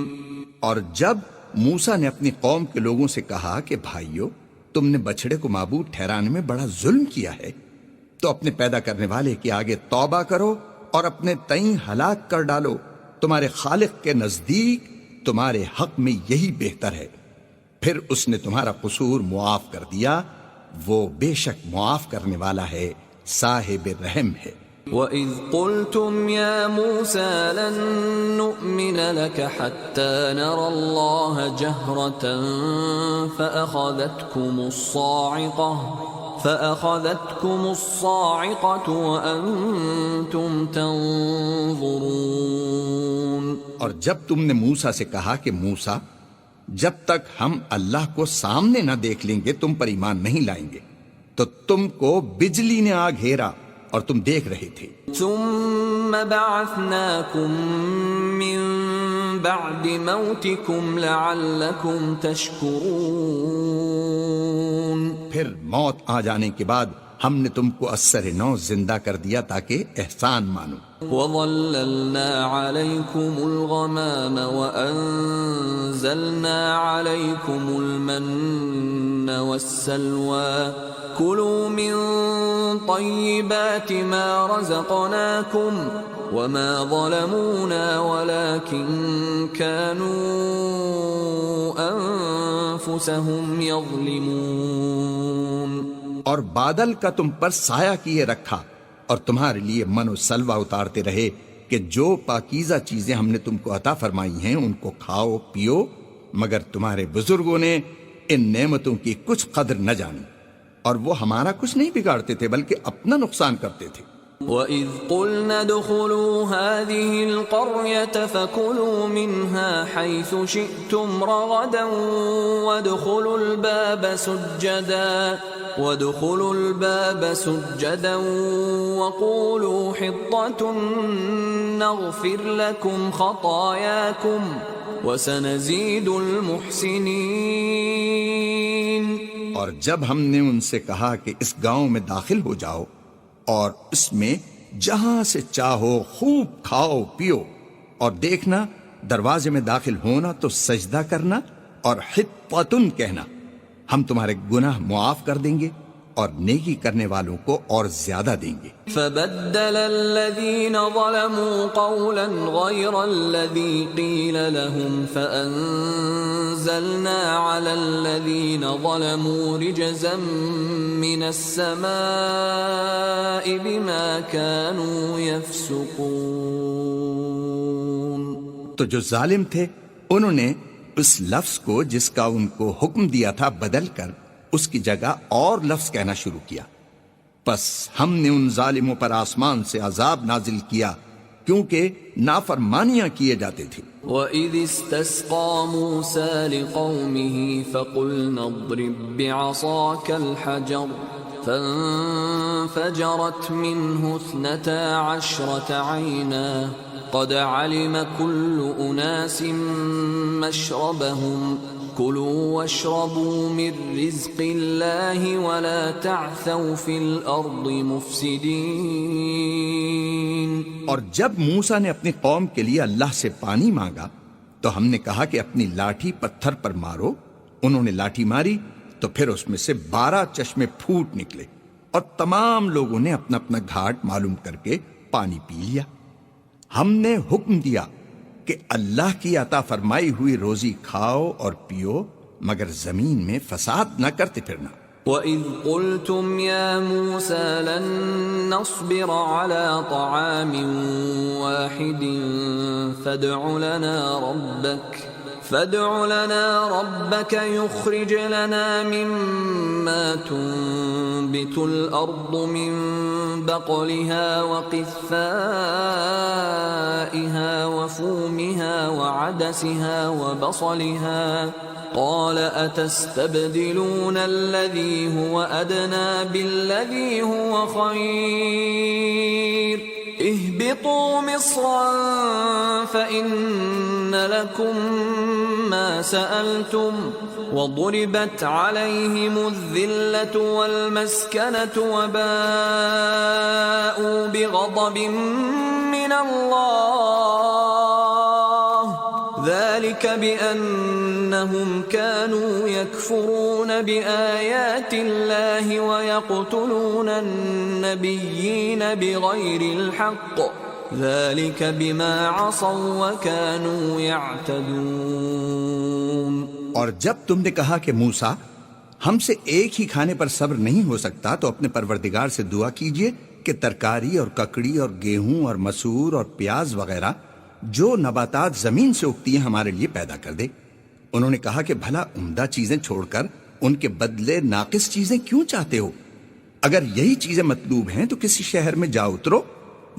اور جب موسیٰ نے اپنی قوم کے لوگوں سے کہا کہ بھائیو، تم نے بچڑے کو معبود ٹھہرانے میں بڑا ظلم کیا ہے، تو اپنے پیدا کرنے والے کے آگے توبہ کرو اور اپنے تئیں ہلاک کر ڈالو، تمہارے خالق کے نزدیک تمہارے حق میں یہی بہتر ہے۔ پھر اس نے تمہارا قصور معاف کر دیا، وہ بے شک معاف کرنے والا ہے، صاحب رحم ہے۔ وَإِذْ قُلْتُمْ يَا مُوسَى لَن نُّؤْمِنَ لَكَ حَتَّى نَرَى اللَّهَ جَهْرَةً فَأَخَذَتْكُمُ الصَّاعِقَةُ وَأَنْتُمْ تَنظُرُونَ۔ اور جب تم نے موسیٰ سے کہا کہ موسیٰ، جب تک ہم اللہ کو سامنے نہ دیکھ لیں گے تم پر ایمان نہیں لائیں گے، تو تم کو بجلی نے آ گھیرا اور تم دیکھ رہے تھے۔ ثم بعثناكم من بعد موتكم لعلكم تشكرون۔ پھر موت آ جانے کے بعد ہم نے تم کو اثر نو زندہ کر دیا تاکہ احسان مانو۔ وَظَلَّلْنَا عَلَيْكُمُ الْغَمَامَ وَأَنزَلْنَا عَلَيْكُمُ الْمَنَّ وَالسَّلْوَىٰ كُلُوا مِن طَيِّبَاتِ مَا رَزَقْنَاكُمْ وَمَا ظَلَمُونَا وَلَكِن كَانُوا أَنفُسَهُمْ يَظْلِمُونَ۔ اور بادل کا تم پر سایہ کیے رکھا اور تمہارے لیے من و سلوہ اتارتے رہے کہ جو پاکیزہ چیزیں ہم نے تم کو عطا فرمائی ہیں ان کو کھاؤ پیو، مگر تمہارے بزرگوں نے ان نعمتوں کی کچھ قدر نہ جانی، اور وہ ہمارا کچھ نہیں بگاڑتے تھے بلکہ اپنا نقصان کرتے تھے۔ وَإِذْ قُلْنَا ادْخُلُوا هَٰذِهِ الْقَرْيَةَ فَكُلُوا مِنْهَا حَيْثُ شِئْتُمْ رَغَدًا وَادْخُلُوا الْبَابَ سُجَّدًا وَقُولُوا حِطَّةٌ نَّغْفِرْ لَكُمْ خَطَايَاكُمْ وَسَنَزِيدُ الْمُحْسِنِينَ۔ اور جب ہم نے ان سے کہا کہ اس گاؤں میں داخل ہو جاؤ اور اس میں جہاں سے چاہو خوب کھاؤ پیو، اور دیکھنا دروازے میں داخل ہونا تو سجدہ کرنا اور حطۃ کہنا، ہم تمہارے گناہ معاف کر دیں گے اور نیکی کرنے والوں کو اور زیادہ دیں گے۔ فَبَدَّلَ الَّذِينَ ظَلَمُوا قَوْلًا غَيْرَ الَّذِي قِيلَ لَهُمْ فَأَنزَلْنَا عَلَى الَّذِينَ ظَلَمُوا رِجْزًا مِّنَ السَّمَاءِ بِمَا كَانُوا يَفْسُقُونَ۔ تو جو ظالم تھے انہوں نے اس لفظ کو جس کا ان کو حکم دیا تھا بدل کر اس کی جگہ اور لفظ کہنا شروع کیا، پس ہم نے ان ظالموں پر آسمان سے عذاب نازل کیا کیونکہ نافرمانیاں کیے جاتے تھے۔ وَإِذِ اسْتَسْقَىٰ مُوسَىٰ لِقَوْمِهِ فَقُلْنَا اضْرِب بِّعَصَاكَ الْحَجَرَ فَانفَجَرَتْ مِنْهُ 12 عَيْنًا قَدْ عَلِمَ كُلُّ أُنَاسٍ مَّشْرَبَهُمْ كُلُوا وَاشْرَبُوا مِن رِّزْقِ اللَّهِ وَلَا تَعْثَوْا فِي الْأَرْضِ مُفْسِدِينَ۔ اور جب موسیٰ نے اپنی قوم کے لیے اللہ سے پانی مانگا تو ہم نے کہا کہ اپنی لاٹھی پتھر پر مارو، انہوں نے لاٹھی ماری تو پھر اس میں سے 12 چشمے پھوٹ نکلے، اور تمام لوگوں نے اپنا اپنا گھاٹ معلوم کر کے پانی پی لیا۔ ہم نے حکم دیا کہ اللہ کی عطا فرمائی ہوئی روزی کھاؤ اور پیو، مگر زمین میں فساد نہ کرتے پھرنا۔ وَإِذْ قُلْتُمْ يَا مُوسَىٰ لَن نَّصْبِرَ عَلَىٰ طَعَامٍ وَاحِدٍ فادع لنا ربك يخرج لنا مما تنبت الأرض من بقلها وقثائها وفومها وعدسها وبصلها قال أتستبدلون الذي هو أدنى بالذي هو خير اهبطوا مصرا فإن لكم ما سألتم وضربت عليهم الذلة والمسكنة وباءوا بغضب من الله ذلك بأنهم كانوا يكفرون بآيات الله ويقتلون النبيين بغير الحق ذلك بما عصوا وكانوا يعتدون۔ اور جب تم نے کہا کہ موسیٰ ہم سے ایک ہی کھانے پر صبر نہیں ہو سکتا تو اپنے پروردگار سے دعا کیجئے کہ ترکاری اور ککڑی اور گیہوں اور مسور اور پیاز وغیرہ جو نباتات زمین سے اگتی ہیں ہمارے لیے پیدا کر دے۔ انہوں نے کہا کہ بھلا عمدہ چیزیں چھوڑ کر ان کے بدلے ناقص چیزیں کیوں چاہتے ہو؟ اگر یہی چیزیں مطلوب ہیں تو کسی شہر میں جا اترو،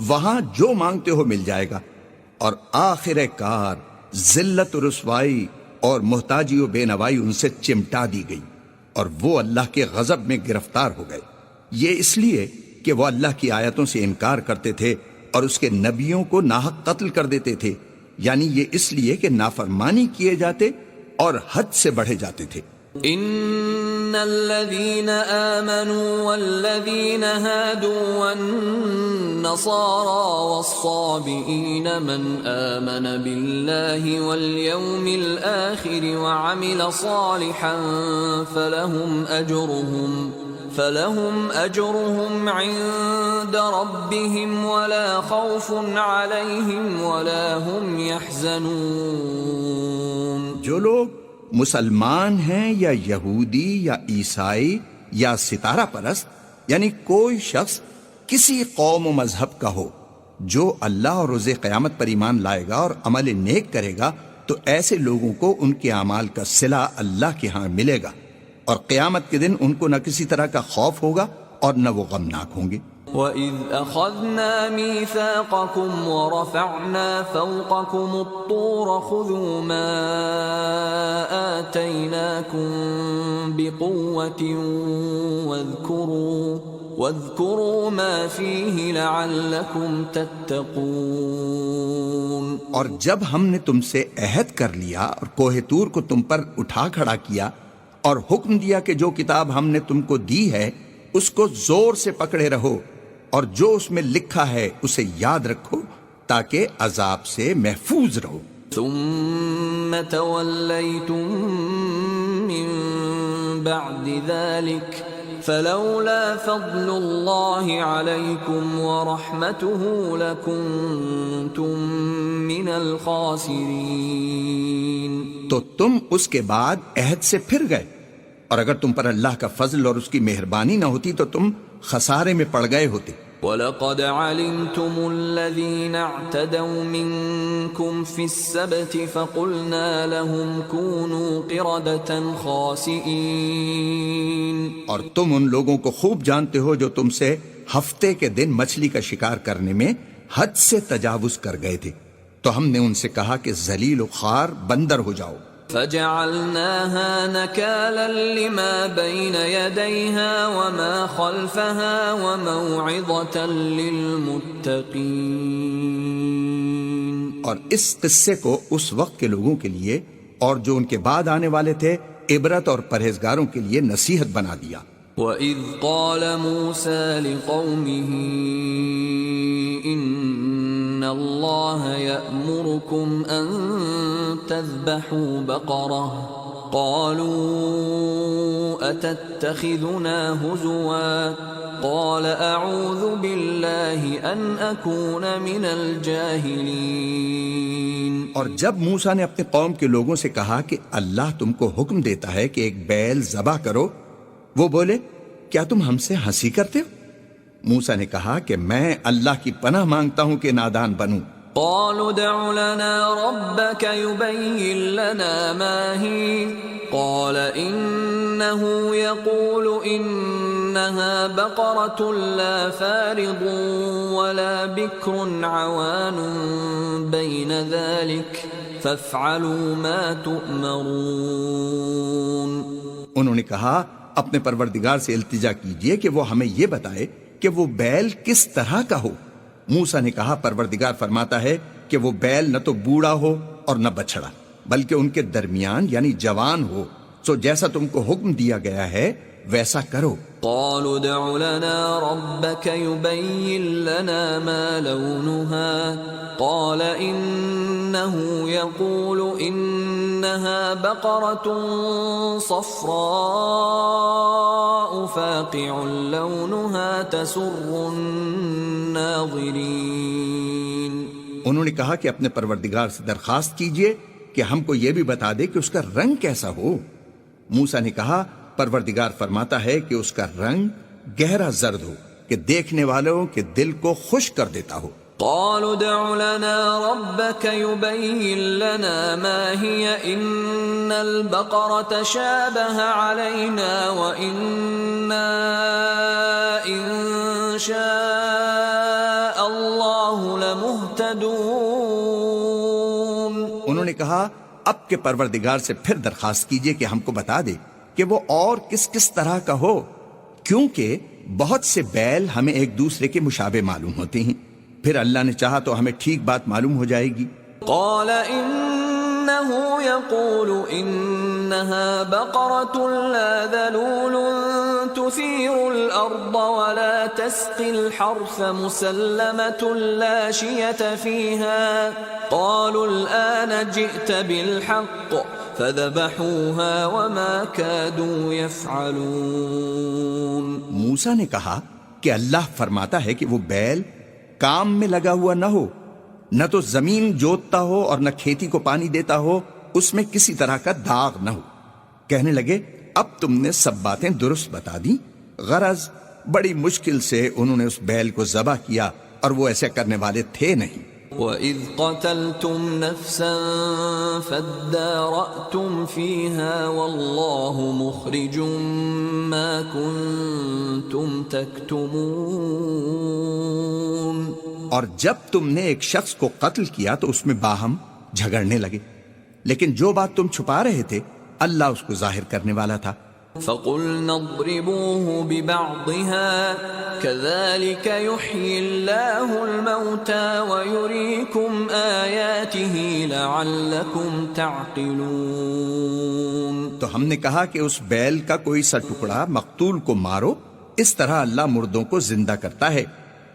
وہاں جو مانگتے ہو مل جائے گا۔ اور آخر کار ذلت و رسوائی اور محتاجی و بے نوائی ان سے چمٹا دی گئی اور وہ اللہ کے غضب میں گرفتار ہو گئے، یہ اس لیے کہ وہ اللہ کی آیتوں سے انکار کرتے تھے اور اس کے نبیوں کو ناحق قتل کر دیتے تھے، یعنی یہ اس لیے کہ نافرمانی کیے جاتے اور حد سے بڑھے جاتے تھے۔ ان الذين آمنوا والذين هادوا والنصارى والصابئين من آمن بالله واليوم الآخر وعمل صالحا فلهم أجرهم عند ربهم ولا خوف عليهم ولا هم يحزنون۔ جو لوگ مسلمان ہیں یا یہودی یا عیسائی یا ستارہ پرست، یعنی کوئی شخص کسی قوم و مذہب کا ہو، جو اللہ اور روز قیامت پر ایمان لائے گا اور عمل نیک کرے گا تو ایسے لوگوں کو ان کے اعمال کا صلہ اللہ کے ہاں ملے گا، اور قیامت کے دن ان کو نہ کسی طرح کا خوف ہوگا اور نہ وہ غمناک ہوں گے۔ وَإِذْ أَخَذْنَا مِيثَاقَكُمْ وَرَفَعْنَا فَوْقَكُمُ الطُّورَ خُذُوا مَا آتَيْنَاكُمْ بِقُوَّةٍ وَاذْكُرُوا مَا فِيهِ لَعَلَّكُمْ تَتَّقُونَ۔ اور جب ہم نے تم سے عہد کر لیا اور کوہ طور کو تم پر اٹھا کھڑا کیا اور حکم دیا کہ جو کتاب ہم نے تم کو دی ہے اس کو زور سے پکڑے رہو اور جو اس میں لکھا ہے اسے یاد رکھو تاکہ عذاب سے محفوظ رہو۔ ثم تولیتم من بعد ذلك فلولا فضل اللہ علیکم ورحمته لکنتم من الخاسرین۔ تو تم اس کے بعد عہد سے پھر گئے، اور اگر تم پر اللہ کا فضل اور اس کی مہربانی نہ ہوتی تو تم خسارے میں پڑ گئے ہوتے۔ وَلَقَدْ عَلِمْتُمُ الَّذِينَ اعْتَدَوْا مِنْكُمْ فِي السَّبْتِ فَقُلْنَا لَهُمْ كُونُوا قِرَدَةً خَاسِئِينَ۔ اور تم ان لوگوں کو خوب جانتے ہو جو تم سے ہفتے کے دن مچھلی کا شکار کرنے میں حد سے تجاوز کر گئے تھے، تو ہم نے ان سے کہا کہ ذلیل و خوار بندر ہو جاؤ۔ فَجَعَلْنَاهَا نَكَالًا لِمَا بَيْنَ يَدَيْهَا وَمَا خَلْفَهَا وَمَوْعِظَةً لِلْمُتَّقِينَ۔ اور اس قصے کو اس وقت کے لوگوں کے لیے اور جو ان کے بعد آنے والے تھے عبرت اور پرہیزگاروں کے لیے نصیحت بنا دیا۔ وَإِذْ قَالَ مُوسَى لِقَوْمِهِ إِنَّ اللَّهَ يَأْمُرُكُمْ أَن تَذْبَحُوا بَقَرَةً قَالُوا أَتَتَّخِذُنَا هُزُوًا قَالَ أَعُوذُ بِاللَّهِ أَنْ أَكُونَ مِنَ الْجَاهِلِينَ۔ اور جب موسیٰ نے اپنے قوم کے لوگوں سے کہا کہ اللہ تم کو حکم دیتا ہے کہ ایک بیل ذبح کرو، وہ بولے کیا تم ہم سے ہنسی کرتے ہو؟ موسیٰ نے کہا کہ میں اللہ کی پناہ مانگتا ہوں کہ نادان بنوں۔ قالوا ادع لنا ربك يبين لنا ما هي قال إنه يقول إنها بقرة لا فارض ولا بكر عوان بين ذلك فافعلوا ما تؤمرون۔ انہوں نے کہا اپنے پروردگار سے التجا کیجئے کہ وہ ہمیں یہ بتائے کہ وہ بیل کس طرح کا ہو۔ موسیٰ نے کہا پروردگار فرماتا ہے کہ وہ بیل نہ تو بوڑھا ہو اور نہ بچھڑا، بلکہ ان کے درمیان یعنی جوان ہو، سو جیسا تم کو حکم دیا گیا ہے ویسا کرو۔ قالوا ادع لنا ربك يبين لنا ما لونها قال إنه يقول إنها بقرة صفراء فاقع لونها تسر الناظرين۔ انہوں نے کہا کہ اپنے پروردگار سے درخواست کیجئے کہ ہم کو یہ بھی بتا دے کہ اس کا رنگ کیسا ہو۔ موسیٰ نے کہا پروردگار فرماتا ہے کہ اس کا رنگ گہرا زرد ہو کہ دیکھنے والوں کے دل کو خوش کر دیتا ہو۔ قالوا ادع لنا ربك يبين لنا ما هي إن البقرة شابه علينا وإنا إن شاء الله لمهتدون۔ انہوں نے کہا اب کے پروردگار سے پھر درخواست کیجئے کہ ہم کو بتا دے کہ وہ اور کس کس طرح کا ہو، کیونکہ بہت سے بیل ہمیں ایک دوسرے کے مشابہ معلوم ہوتے ہیں، پھر اللہ نے چاہا تو ہمیں ٹھیک بات معلوم ہو جائے گی۔ قال إنه يقول إنها بقرة لا ذلول تثير الأرض ولا تسقي الحرث مسلمة لا شية فيها قالوا الآن جئت بالحق فذبحوها وما كادوا يفعلون۔ موسیٰ نے کہا کہ اللہ فرماتا ہے کہ وہ بیل کام میں لگا ہوا نہ ہو، نہ تو زمین جوتتا ہو اور نہ کھیتی کو پانی دیتا ہو، اس میں کسی طرح کا داغ نہ ہو۔ کہنے لگے اب تم نے سب باتیں درست بتا دی، غرض بڑی مشکل سے انہوں نے اس بیل کو ذبح کیا اور وہ ایسے کرنے والے تھے نہیں۔ وَإِذْ قَتَلْتُمْ نَفْسًا فَادَّارَأْتُمْ فِيهَا وَاللَّهُ مُخْرِجٌ مَا كُنْتُمْ تَكْتُمُونَ۔ اور جب تم نے ایک شخص کو قتل کیا تو اس میں باہم جھگڑنے لگے، لیکن جو بات تم چھپا رہے تھے اللہ اس کو ظاہر کرنے والا تھا۔ فَقُلْنَا اضْرِبُوهُ بِبَعْضِهَا كَذَلِكَ يُحْيِي اللَّهُ الْمَوْتَى وَيُرِيكُمْ آيَاتِهِ لَعَلَّكُمْ تَعْقِلُونَ۔ تو ہم نے کہا کہ اس بیل کا کوئی سا ٹکڑا مقتول کو مارو، اس طرح اللہ مردوں کو زندہ کرتا ہے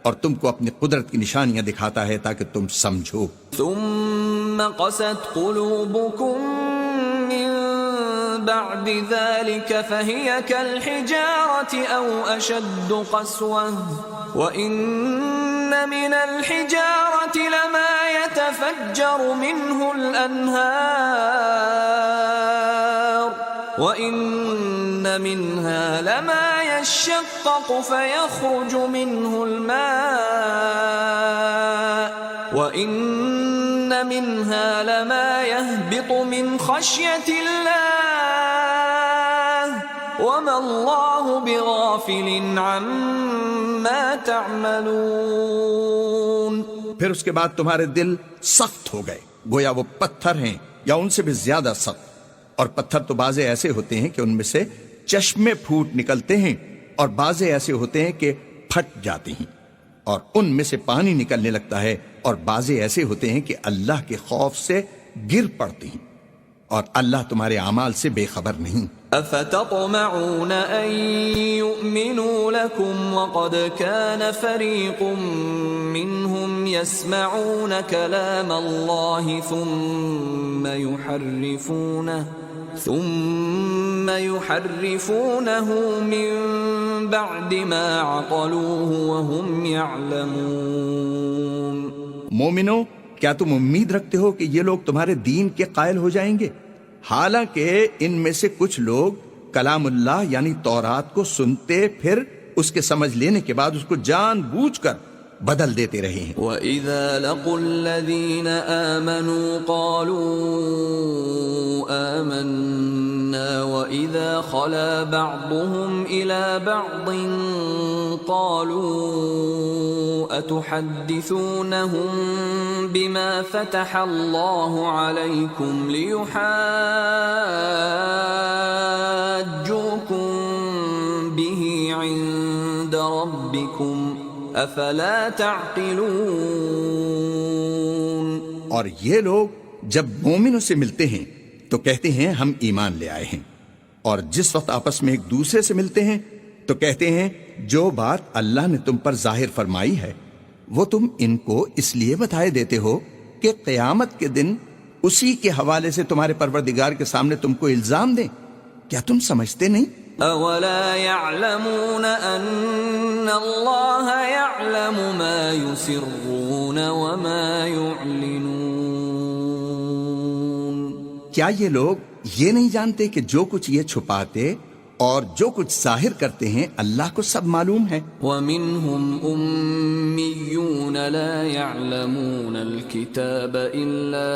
اور تم کو اپنی قدرت کی نشانیاں دکھاتا ہے تاکہ تم سمجھو۔ ثُمَّ قَسَتْ قُلُوبُكُمْ مِنْ بعد ذلك فهي كالحجارة أو أشد قسوة وإن من الحجارة لما يتفجر منه الأنهار وإن منها لما يشقق فيخرج منه الماء وإن منها لما يهبط من خشية الله وما الله بغافل عما تعملون۔ پھر اس کے بعد تمہارے دل سخت ہو گئے، گویا وہ پتھر ہیں یا ان سے بھی زیادہ سخت، اور پتھر تو بعضے ایسے ہوتے ہیں کہ ان میں سے چشمے پھوٹ نکلتے ہیں اور بعضے ایسے ہوتے ہیں کہ پھٹ جاتے ہیں اور ان میں سے پانی نکلنے لگتا ہے، اور بعضے ایسے ہوتے ہیں کہ اللہ کے خوف سے گر پڑتے ہیں، اور اللہ تمہارے اعمال سے بے خبر نہیں۔ أفتطمعون أن يؤمنوا لكم وقد كان فريق منهم يسمعون كلام الله ثم يحرفونه من بعد ما عقلوه وهم يعلمون۔ مومنو، کیا تم امید رکھتے ہو کہ یہ لوگ تمہارے دین کے قائل ہو جائیں گے؟ حالانکہ ان میں سے کچھ لوگ کلام اللہ یعنی تورات کو سنتے پھر اس کے سمجھ لینے کے بعد اس کو جان بوجھ کر بدل دیتے رہے ہیں۔ وَإِذَا لَقُوا الَّذِينَ آمَنُوا قَالُوا آمَنَّا وَإِذَا خَلَا بَعْضُهُمْ إِلَى بَعْضٍ قَالُوا أَتُحَدِّثُونَهُم بِمَا فَتَحَ اللَّهُ عَلَيْكُمْ لِيُحَاجُّوكُم بِهِ عِندَ رَبِّكُمْ افلا تعقلون۔ اور یہ لوگ جب مومنوں سے ملتے ہیں تو کہتے ہیں ہم ایمان لے آئے ہیں، اور جس وقت آپس میں ایک دوسرے سے ملتے ہیں تو کہتے ہیں جو بات اللہ نے تم پر ظاہر فرمائی ہے وہ تم ان کو اس لیے بتائے دیتے ہو کہ قیامت کے دن اسی کے حوالے سے تمہارے پروردگار کے سامنے تم کو الزام دیں. کیا تم سمجھتے نہیں؟ اولا يعلمون ان اللہ يعلم ما يسرون وما يعلنون. کیا یہ لوگ یہ نہیں جانتے کہ جو کچھ یہ چھپاتے اور جو کچھ ظاہر کرتے ہیں اللہ کو سب معلوم ہے. وَمِنْهُمْ أُمِّيُّونَ لَا يَعْلَمُونَ الْكِتَابَ إِلَّا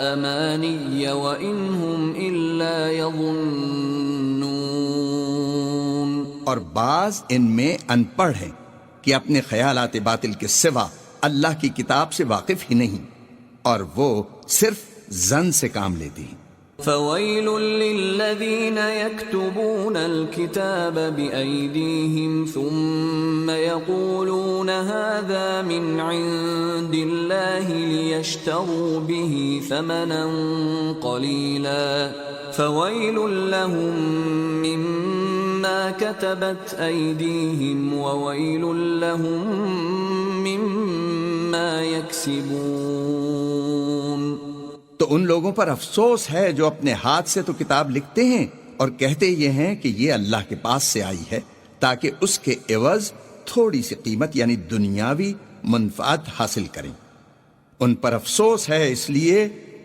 أَمَانِيَّ وَإِنْهُمْ إِلَّا يَظُنُّونَ. اور بعض ان میں ان پڑھ ہیں کہ اپنے خیالات باطل کے سوا اللہ کی کتاب سے واقف ہی نہیں، اور وہ صرف ظن سے کام لیتے ہیں. فويل للذين يكتبون الكتاب بأيديهم ثم يقولون هذا من عند الله ليشتروا به ثمنا قليلا فويل لهم مما كتبت أيديهم وويل لهم مما يكسبون. تو ان لوگوں پر افسوس ہے جو اپنے ہاتھ سے تو کتاب لکھتے ہیں اور کہتے یہ ہیں کہ یہ اللہ کے پاس سے آئی ہے تاکہ اس کے عوض تھوڑی سی قیمت یعنی دنیاوی منفعت حاصل کریں. ان پر افسوس ہے اس لیے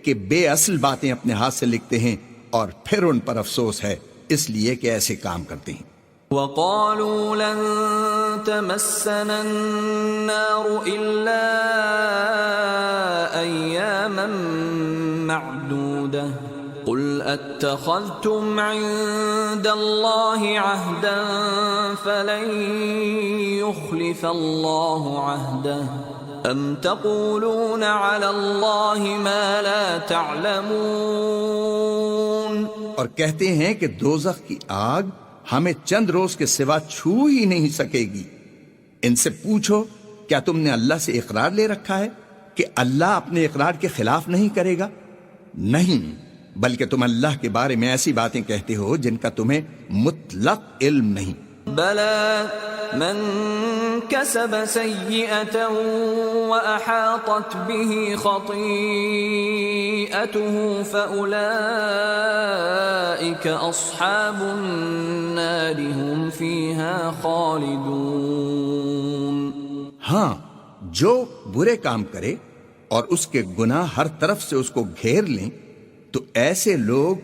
کہ بے اصل باتیں اپنے ہاتھ سے لکھتے ہیں، اور پھر ان پر افسوس ہے اس لیے کہ ایسے کام کرتے ہیں. وَقَالُوا لَن تَمَسَّنَا النَّارُ إِلَّا أَيَّامًا مَّعْدُودَةً قُلْ أَتَّخَذْتُمْ عِندَ اللَّهِ عَهْدًا فَلَن يُخْلِفَ اللَّهُ عَهْدَهُ أَمْ تَقُولُونَ عَلَى اللَّهِ مَا لَا تَعْلَمُونَ. اور کہتے ہیں کہ دوزخ کی آگ ہمیں چند روز کے سوا چھو ہی نہیں سکے گی. ان سے پوچھو کیا تم نے اللہ سے اقرار لے رکھا ہے کہ اللہ اپنے اقرار کے خلاف نہیں کرے گا؟ نہیں، بلکہ تم اللہ کے بارے میں ایسی باتیں کہتے ہو جن کا تمہیں مطلق علم نہیں. بلى من كسب سيئة وأحاطت به خطيئته فأولئك أصحاب النار هم فيها خالدون. ہاں، جو برے کام کرے اور اس کے گناہ ہر طرف سے اس کو گھیر لیں تو ایسے لوگ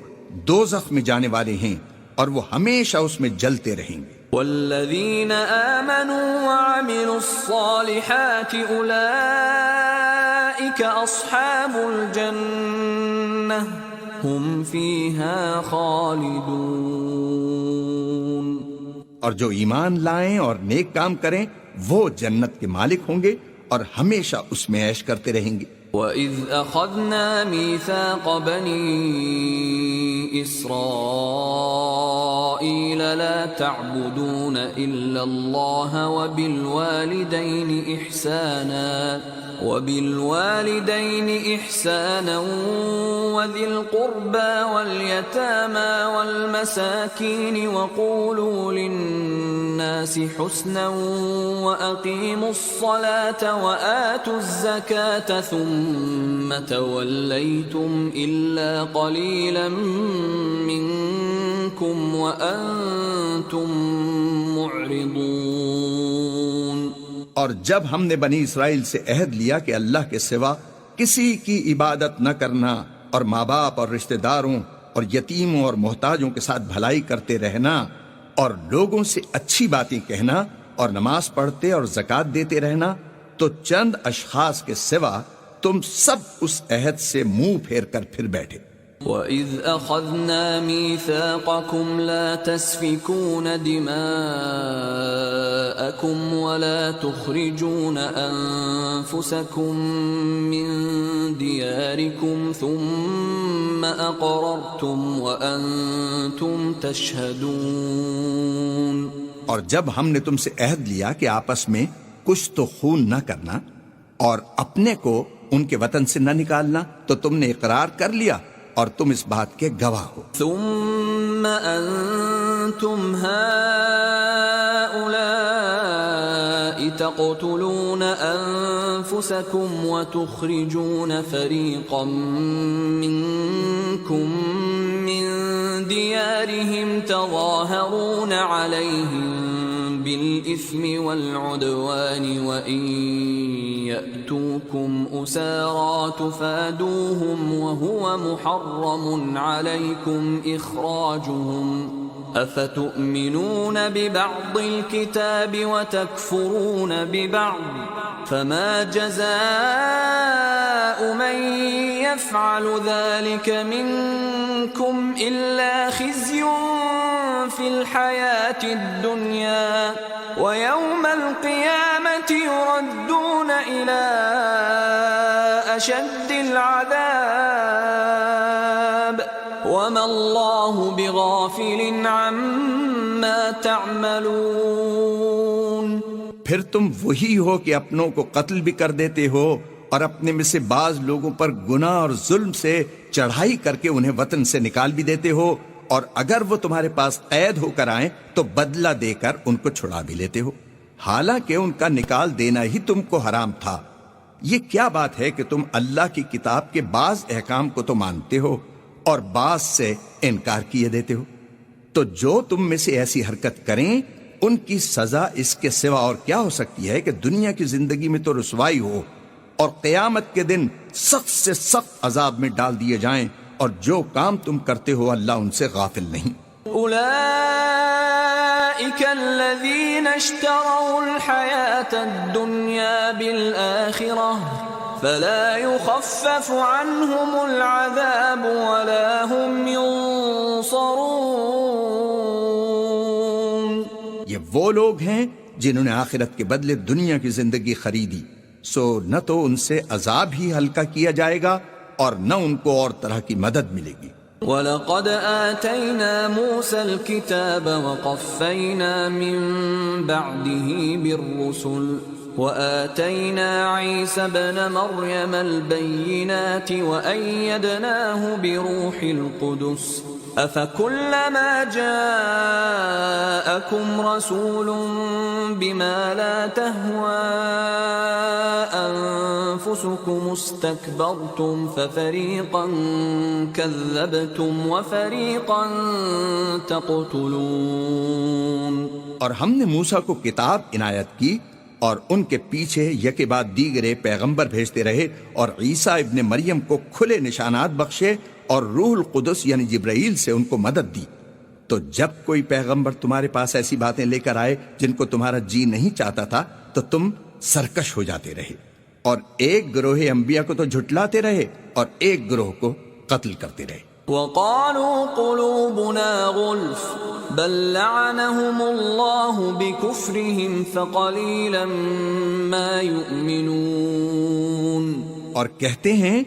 دوزخ میں جانے والے ہیں اور وہ ہمیشہ اس میں جلتے رہیں گے. والذین آمنوا وعملوا الصالحات اولئک اصحاب الجنہ هم فیہا خالدون. اور جو ایمان لائیں اور نیک کام کریں وہ جنت کے مالک ہوں گے اور ہمیشہ اس میں عیش کرتے رہیں گے. وَإِذْ أَخَذْنَا مِيثَاقَ بَنِي إِسْرَائِيلَ لَا تَعْبُدُونَ إِلَّا اللَّهَ وَبِالْوَالِدَيْنِ إِحْسَانًا وَذِي الْقُرْبَى وَالْيَتَامَى وَالْمَسَاكِينِ وَقُولُوا لِلنَّاسِ حُسْنًا وَأَقِيمُوا الصَّلَاةَ وَآتُوا الزَّكَاةَ ثُمَّ تَوَلَّيْتُمْ إِلَّا قَلِيلًا مِّنكُمْ وَأَنتُمْ مُعْرِضُونَ. اور جب ہم نے بنی اسرائیل سے عہد لیا کہ اللہ کے سوا کسی کی عبادت نہ کرنا اور ماں باپ اور رشتہ داروں اور یتیموں اور محتاجوں کے ساتھ بھلائی کرتے رہنا اور لوگوں سے اچھی باتیں کہنا اور نماز پڑھتے اور زکوٰۃ دیتے رہنا، تو چند اشخاص کے سوا تم سب اس عہد سے منہ پھیر کر پھر بیٹھے. وَإِذْ أَخَذْنَا مِيثَاقَكُمْ لَا تَسْفِكُونَ دِمَاءَكُمْ وَلَا تُخْرِجُونَ أَنفُسَكُمْ مِنْ دِيَارِكُمْ ثُمَّ أَقْرَرْتُمْ وَأَنْتُمْ تَشْهَدُونَ. اور جب ہم نے تم سے عہد لیا کہ آپس میں کچھ تو خون نہ کرنا اور اپنے کو ان کے وطن سے نہ نکالنا، تو تم نے اقرار کر لیا اور تم اس بات کے گواہ ہو۔ ثم أنتم هؤلاء تقتلون أنفسكم وتخرجون فريقا منكم من ديارهم تظاهرون عليهم بالإثم والعدوان وإن يأتوكم أسارى تفادوهم وهو محرم عليكم إخراجهم أفتؤمنون ببعض الكتاب وتكفرون ببعض فما جزاء من يفعل ذلك منكم إلا خزي في الحياة الدنيا ويوم القيامة يردون إلى أشد العذاب وما الله بغافل عما تعملون۔ پھر تم وہی ہو کہ اپنوں کو قتل بھی کر دیتے ہو اور اپنے میں سے بعض لوگوں پر گناہ اور ظلم سے چڑھائی کر کے انہیں وطن سے نکال بھی دیتے ہو، اور اگر وہ تمہارے پاس قید ہو کر آئیں تو بدلہ دے کر ان کو چھڑا بھی لیتے ہو، حالانکہ ان کا نکال دینا ہی تم کو حرام تھا۔ یہ کیا بات ہے کہ تم اللہ کی کتاب کے بعض احکام کو تو مانتے ہو اور بعض سے انکار کیے دیتے ہو؟ تو جو تم میں سے ایسی حرکت کریں ان کی سزا اس کے سوا اور کیا ہو سکتی ہے کہ دنیا کی زندگی میں تو رسوائی ہو اور قیامت کے دن سخت سے سخت عذاب میں ڈال دیے جائیں، اور جو کام تم کرتے ہو اللہ ان سے غافل نہیں۔ أولئك الذين اشتروا الحياة الدنيا بالآخرة فلا يخفف عنهم العذاب ولا هم ينصرون۔ یہ وہ لوگ ہیں جنہوں نے آخرت کے بدلے دنیا کی زندگی خریدی، سو نہ تو ان سے عذاب ہی ہلکا کیا جائے گا اور نہ ان کو اور طرح کی مدد ملے گی۔ وَلَقَدْ آتَيْنَا مُوسَى الْكِتَابَ وَقَفَّيْنَا مِن بَعْدِهِ بِالرُّسُلِ وَآتَيْنَا عِيسَى ابْنَ مَرْيَمَ الْبَيِّنَاتِ وَأَيَّدْنَاهُ بِرُوحِ الْقُدُسِ أَفَكُلَّمَا جَاءَكُمْ رَسُولٌ بِمَا لَا تَهْوَى أَنفُسُكُمُ اسْتَكْبَرْتُمْ فَفَرِيقًا كَذَّبْتُمْ وَفَرِيقًا تَقْتُلُونَ۔ اور ہم نے موسیٰ کو کتاب عنایت کی اور ان کے پیچھے یکے بعد دیگرے پیغمبر بھیجتے رہے، اور عیسیٰ ابن مریم کو کھلے نشانات بخشے اور روح القدس یعنی جبرائیل سے ان کو مدد دی۔ تو جب کوئی پیغمبر تمہارے پاس ایسی باتیں لے کر آئے جن کو تمہارا جی نہیں چاہتا تھا تو تم سرکش ہو جاتے رہے، اور ایک گروہ انبیاء کو تو جھٹلاتے رہے اور ایک گروہ کو قتل کرتے رہے۔ وَقَالُوا قُلُوبُنَا غُلْفٌ بَل لَّعَنَهُمُ اللَّهُ بِكُفْرِهِمْ فَقَلِيلًا مَّا يُؤْمِنُونَ۔ اور کہتے ہیں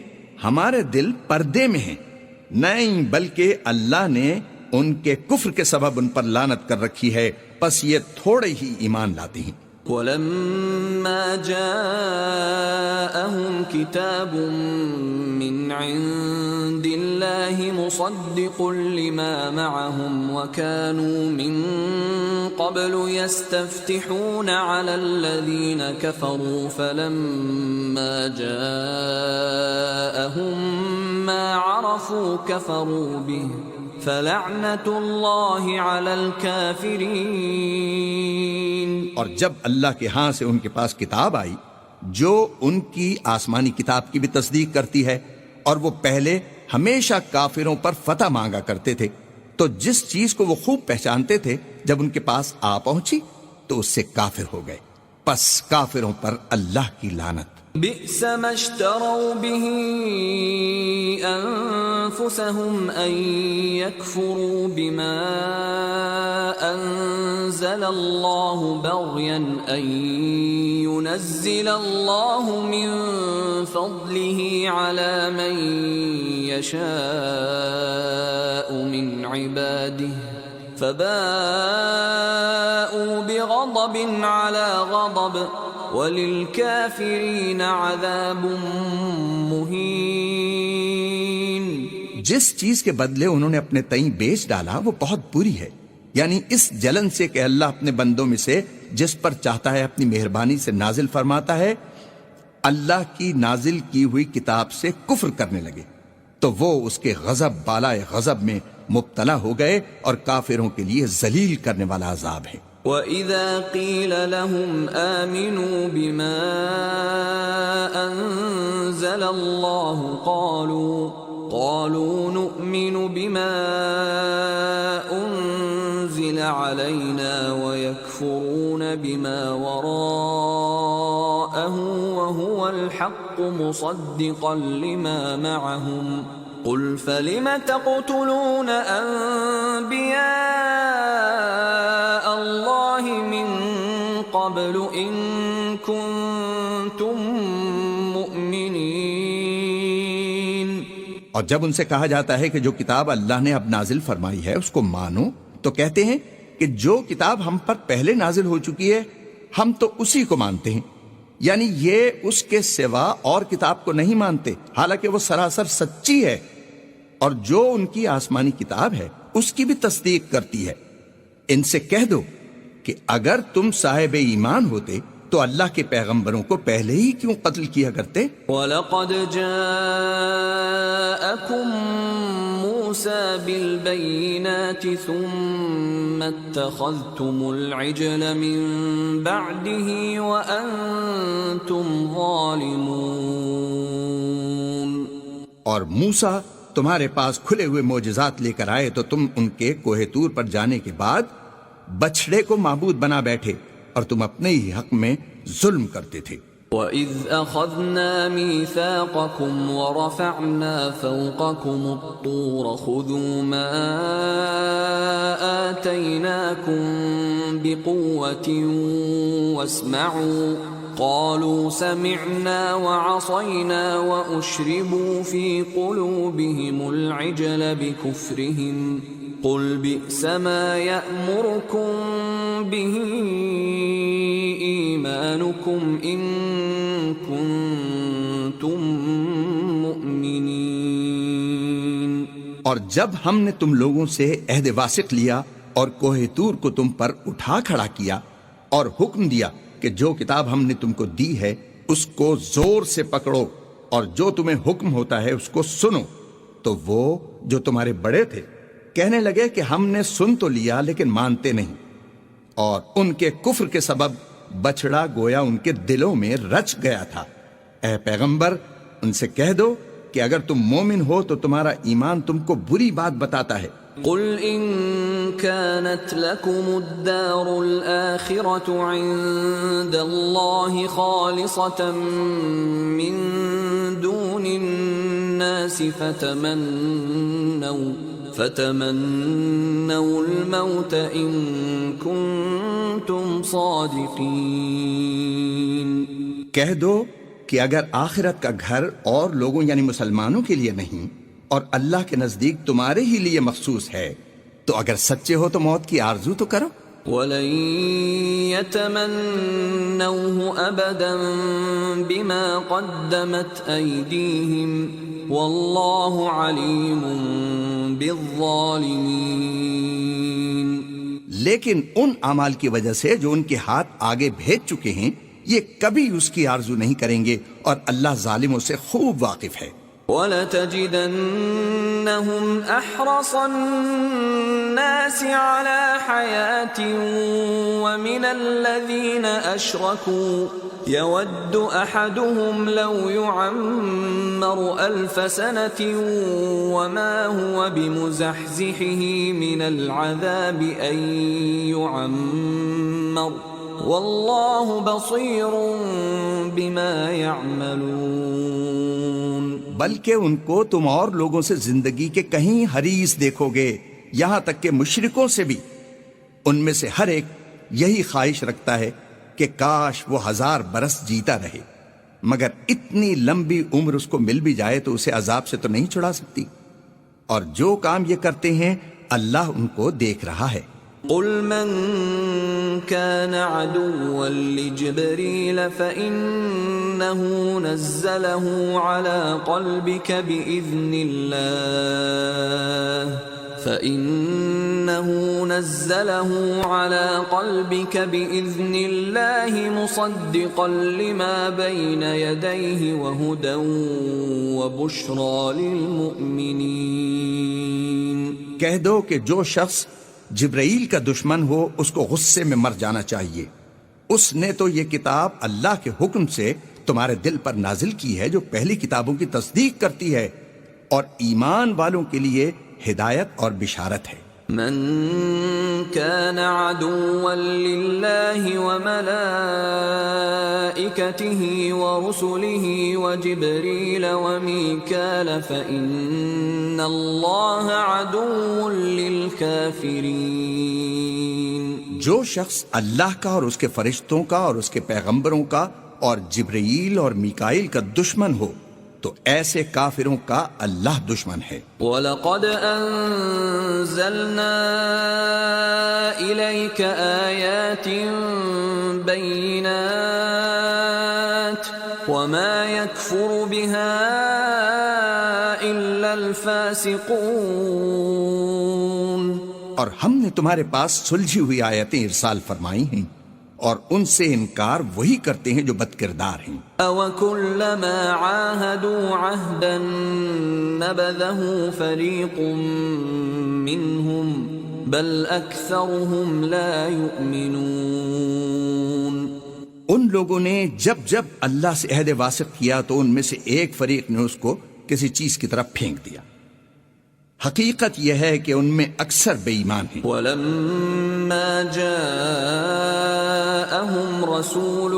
ہمارے دل پردے میں ہیں، نہیں بلکہ اللہ نے ان کے کفر کے سبب ان پر لعنت کر رکھی ہے، پس یہ تھوڑے ہی ایمان لاتے ہیں۔ وَلَمَّا جَاءَهُمْ كِتَابٌ مِّنْ عِندِ اللَّهِ مُصَدِّقٌ لِّمَا مَعَهُمْ وَكَانُوا مِن قَبْلُ يَسْتَفْتِحُونَ عَلَى الَّذِينَ كَفَرُوا فَلَمَّا جَاءَهُم مَّا عَرَفُوا كَفَرُوا بِهِ فَلَعْنَةُ اللَّهِ عَلَى الْكَافِرِينَ۔ اور جب اللہ کے ہاں سے ان کے پاس کتاب آئی جو ان کی آسمانی کتاب کی بھی تصدیق کرتی ہے، اور وہ پہلے ہمیشہ کافروں پر فتح مانگا کرتے تھے، تو جس چیز کو وہ خوب پہچانتے تھے جب ان کے پاس آ پہنچی تو اس سے کافر ہو گئے، پس کافروں پر اللہ کی لعنت۔ بئس ما اشتروا به أنفسهم أن يكفروا بما أنزل الله بغيا أن ينزل الله من فضله على من يشاء من عباده فباءوا بغضب على غضب وَلِلْكَافِرِينَ عَذَابٌ مُّهِينٌ۔ جس چیز کے بدلے انہوں نے اپنے تئیں بیچ ڈالا وہ بہت بری ہے، یعنی اس جلن سے کہ اللہ اپنے بندوں میں سے جس پر چاہتا ہے اپنی مہربانی سے نازل فرماتا ہے، اللہ کی نازل کی ہوئی کتاب سے کفر کرنے لگے تو وہ اس کے غضب بالائے غضب میں مبتلا ہو گئے اور کافروں کے لیے ذلیل کرنے والا عذاب ہے۔ وَإِذَا قِيلَ لَهُمْ آمِنُوا بِمَا أَنزَلَ اللَّهُ قَالُوا نُؤْمِنُ بِمَا أُنزِلَ عَلَيْنَا وَيَكْفُرُونَ بِمَا وَرَاءَهُ وَهُوَ الْحَقُّ مُصَدِّقًا لِمَا مَعَهُمْ قُلْ فَلِمَ تَقْتُلُونَ أَنبِيَاءَ اللَّهِ مِن قَبْلُ إِن كُنتُم مُّؤْمِنِينَ۔ اور جب ان سے کہا جاتا ہے کہ جو کتاب اللہ نے اب نازل فرمائی ہے اس کو مانو، تو کہتے ہیں کہ جو کتاب ہم پر پہلے نازل ہو چکی ہے ہم تو اسی کو مانتے ہیں، یعنی یہ اس کے سوا اور کتاب کو نہیں مانتے، حالانکہ وہ سراسر سچی ہے، اور جو ان کی آسمانی کتاب ہے اس کی بھی تصدیق کرتی ہے۔ ان سے کہہ دو کہ اگر تم صاحب ایمان ہوتے تو اللہ کے پیغمبروں کو پہلے ہی کیوں قتل کیا کرتے؟ وَلَقَدْ جَاءَكُم مُوسَى بِالْبَيِّنَاتِ ثُمَّ اتَّخَذْتُمُ الْعِجْلَ مِن بَعْدِهِ وَأَنتُمْ ظَالِمُونَ۔ اور موسیٰ تمہارے پاس کھلے ہوئے معجزات لے کر آئے تو تم ان کے کوہ طور پر جانے کے بعد بچڑے کو معبود بنا بیٹھے اور تم اپنے ہی حق میں ظلم کرتے تھے۔ وَإِذْ أَخَذْنَا مِيثَاقَكُمْ وَرَفَعْنَا فَوْقَكُمُ الطُّورَ خُذُوا مَا آتَيْنَاكُمْ بِقُوَّةٍ وَاسْمَعُوا قَالُوا سَمِعْنَا وَعَصَيْنَا وَأُشْرِبُوا فِي قُلُوبِهِمُ الْعِجْلَ بِكُفْرِهِمْ قُلْ بِئْسَ مَا يَأْمُرُكُمْ بِهِ إِيمَانُكُمْ إِن كُنتُم مُّؤْمِنِينَ۔ اور جب ہم نے تم لوگوں سے عہد واسق لیا اور کوہ طور کو تم پر اٹھا کھڑا کیا اور حکم دیا کہ جو کتاب ہم نے تم کو دی ہے اس کو زور سے پکڑو اور جو تمہیں حکم ہوتا ہے اس کو سنو، تو وہ جو تمہارے بڑے تھے کہنے لگے کہ ہم نے سن تو لیا لیکن مانتے نہیں، اور ان کے کفر کے سبب بچڑا گویا ان کے دلوں میں رچ گیا تھا۔ اے پیغمبر ان سے کہہ دو کہ اگر تم مومن ہو تو تمہارا ایمان تم کو بری بات بتاتا ہے۔ قل إن كانت لكم الدار الآخرة عند الله خالصة من دون الناس فتمنوا الموت إن كنتم صادقين۔ کہہ دو کہ اگر آخرت کا گھر اور لوگوں یعنی مسلمانوں کے لیے نہیں اور اللہ کے نزدیک تمہارے ہی لیے مخصوص ہے تو اگر سچے ہو تو موت کی آرزو تو کرو۔ وَلَن يَتَمَنَّوْهُ أَبَدًا بِمَا قَدَّمَتْ أَيْدِيهِمْ وَاللَّهُ عَلِيمٌ بِالظَّالِمِينَ۔ لیکن ان اعمال کی وجہ سے جو ان کے ہاتھ آگے بھیج چکے ہیں یہ کبھی اس کی آرزو نہیں کریں گے، اور اللہ ظالموں سے خوب واقف ہے۔ وَلَتَجِدَنَّهُمْ أَحْرَصَ النَّاسِ عَلَى حَيَاةٍ وَمِنَ الَّذِينَ أَشْرَكُوا يَوَدُّ أَحَدُهُمْ لَوْ يُعَمَّرُ أَلْفَ سَنَةٍ وَمَا هُوَ بِمُزَحْزِحِهِ مِنَ الْعَذَابِ أَن يُعَمَّرَ وَاللَّهُ بَصِيرٌ بِمَا يَعْمَلُونَ۔ بلکہ ان کو تم اور لوگوں سے زندگی کے کہیں حریص دیکھو گے، یہاں تک کہ مشرکوں سے بھی۔ ان میں سے ہر ایک یہی خواہش رکھتا ہے کہ کاش وہ 1000 برس جیتا رہے، مگر اتنی لمبی عمر اس کو مل بھی جائے تو اسے عذاب سے تو نہیں چھڑا سکتی، اور جو کام یہ کرتے ہیں اللہ ان کو دیکھ رہا ہے۔ قل من كان عدوا لجبريل فإنه نزله على قلبك بإذن الله مصدقا لما بين يديه وهدى وبشرى للمؤمنين. کہہ دو کہ جو شخص جبرائیل کا دشمن ہو اس کو غصے میں مر جانا چاہیے. اس نے تو یہ کتاب اللہ کے حکم سے تمہارے دل پر نازل کی ہے جو پہلی کتابوں کی تصدیق کرتی ہے اور ایمان والوں کے لیے ہدایت اور بشارت ہے. من كان عدوا لله وملائكته ورسله وجبريل وميكال فإن الله عدو للكافرين. جو شخص اللہ کا اور اس کے فرشتوں کا اور اس کے پیغمبروں کا اور جبرائیل اور میکائیل کا دشمن ہو تو ایسے کافروں کا اللہ دشمن ہے. وَلَقَدْ أَنزَلْنَا إِلَيْكَ آيَاتٍ بَيِّنَاتٍ وَمَا يَكْفُرُ بِهَا إِلَّا الْفَاسِقُونَ. اور ہم نے تمہارے پاس سلجھی ہوئی آیتیں ارسال فرمائی ہیں اور ان سے انکار وہی کرتے ہیں جو بد کردار ہیں. أَوَكُلَّمَا عَاهَدُوا عَهْدًا نَبَذَهُ فَرِيقٌ مِّنْهُمْ بَلْ أَكْثَرُهُمْ لَا يُؤْمِنُونَ. ان لوگوں نے جب جب اللہ سے عہد واثق کیا تو ان میں سے ایک فریق نے اس کو کسی چیز کی طرف پھینک دیا. حقیقت یہ ہے کہ ان میں اکثر بے ایمان ہیں. وَلَمَّا جَاءَهُمْ رَسُولٌ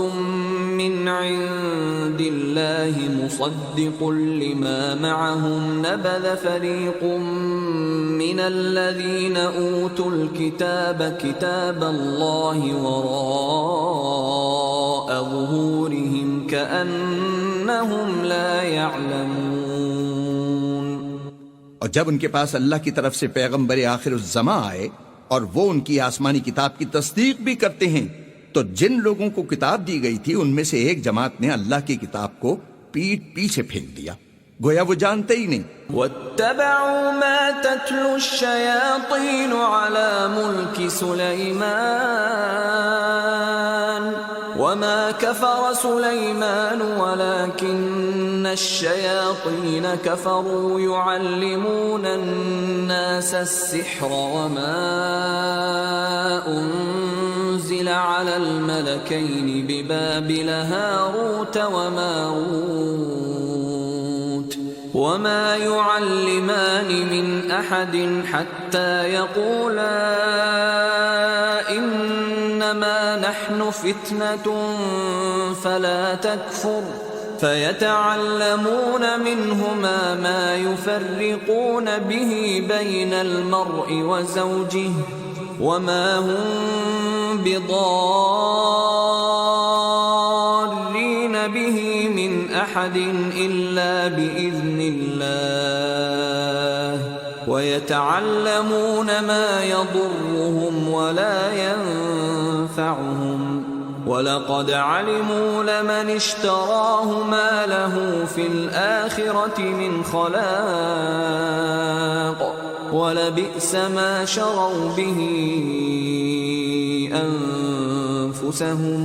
مِّنْ عِندِ اللَّهِ مُصَدِّقٌ لِّمَا مَعَهُمْ نَبَذَ فَرِيقٌ مِّنَ الَّذِينَ أُوتُوا الْكِتَابَ كِتَابَ اللَّهِ وَرَاءَ ظُهُورِهِمْ كَأَنَّهُمْ لَا يَعْلَمُونَ. اور جب ان کے پاس اللہ کی طرف سے پیغمبر آخر الزماں آئے اور وہ ان کی آسمانی کتاب کی تصدیق بھی کرتے ہیں تو جن لوگوں کو کتاب دی گئی تھی ان میں سے ایک جماعت نے اللہ کی کتاب کو پیٹھ پیچھے پھینک دیا گویا وہ جانتے ہی نہیں. وَاتَّبَعُوا مَا تَتْلُو الشَّيَاطِينُ عَلَى مُلْكِ سُلَيْمَانَ وَمَا كَفَرَ سُلَيْمَانُ وَلَكِنَّ الشَّيَاطِينَ كَفَرُوا يُعَلِّمُونَ النَّاسَ السِّحْرَ وَمَا أُنزِلَ عَلَى الْمَلَكَيْنِ بِبَابِلَ هَارُوتَ وَمَارُوتَ وَمَا يُعَلِّمَانِ مِنْ أَحَدٍ حَتَّى يَقُولَا إِنَّمَا نَحْنُ فِتْنَةٌ فَلَا تَكْفُرْ فَيَتَعَلَّمُونَ مِنْهُمَا مَا يُفَرِّقُونَ بِهِ بَيْنَ الْمَرْءِ وَزَوْجِهِ وَمَا هُمْ بِضَارِّينَ بِهِ مِنْ أَحَدٍ إِلَّا بِإِذْنِ اللَّهِ وَيَتَعَلَّمُونَ مَا يَضُرُّهُمْ وَلَا يَنفَعُهُمْ وَلَقَدْ عَلِمُوا لَمَنِ اشْتَرَاهُ مَا لَهُ فِي الْآخِرَةِ مِنْ خَلَاقٍ وَلَبِئْسَ مَا شَرَوْا بِهِ أَنفُسَهُمْ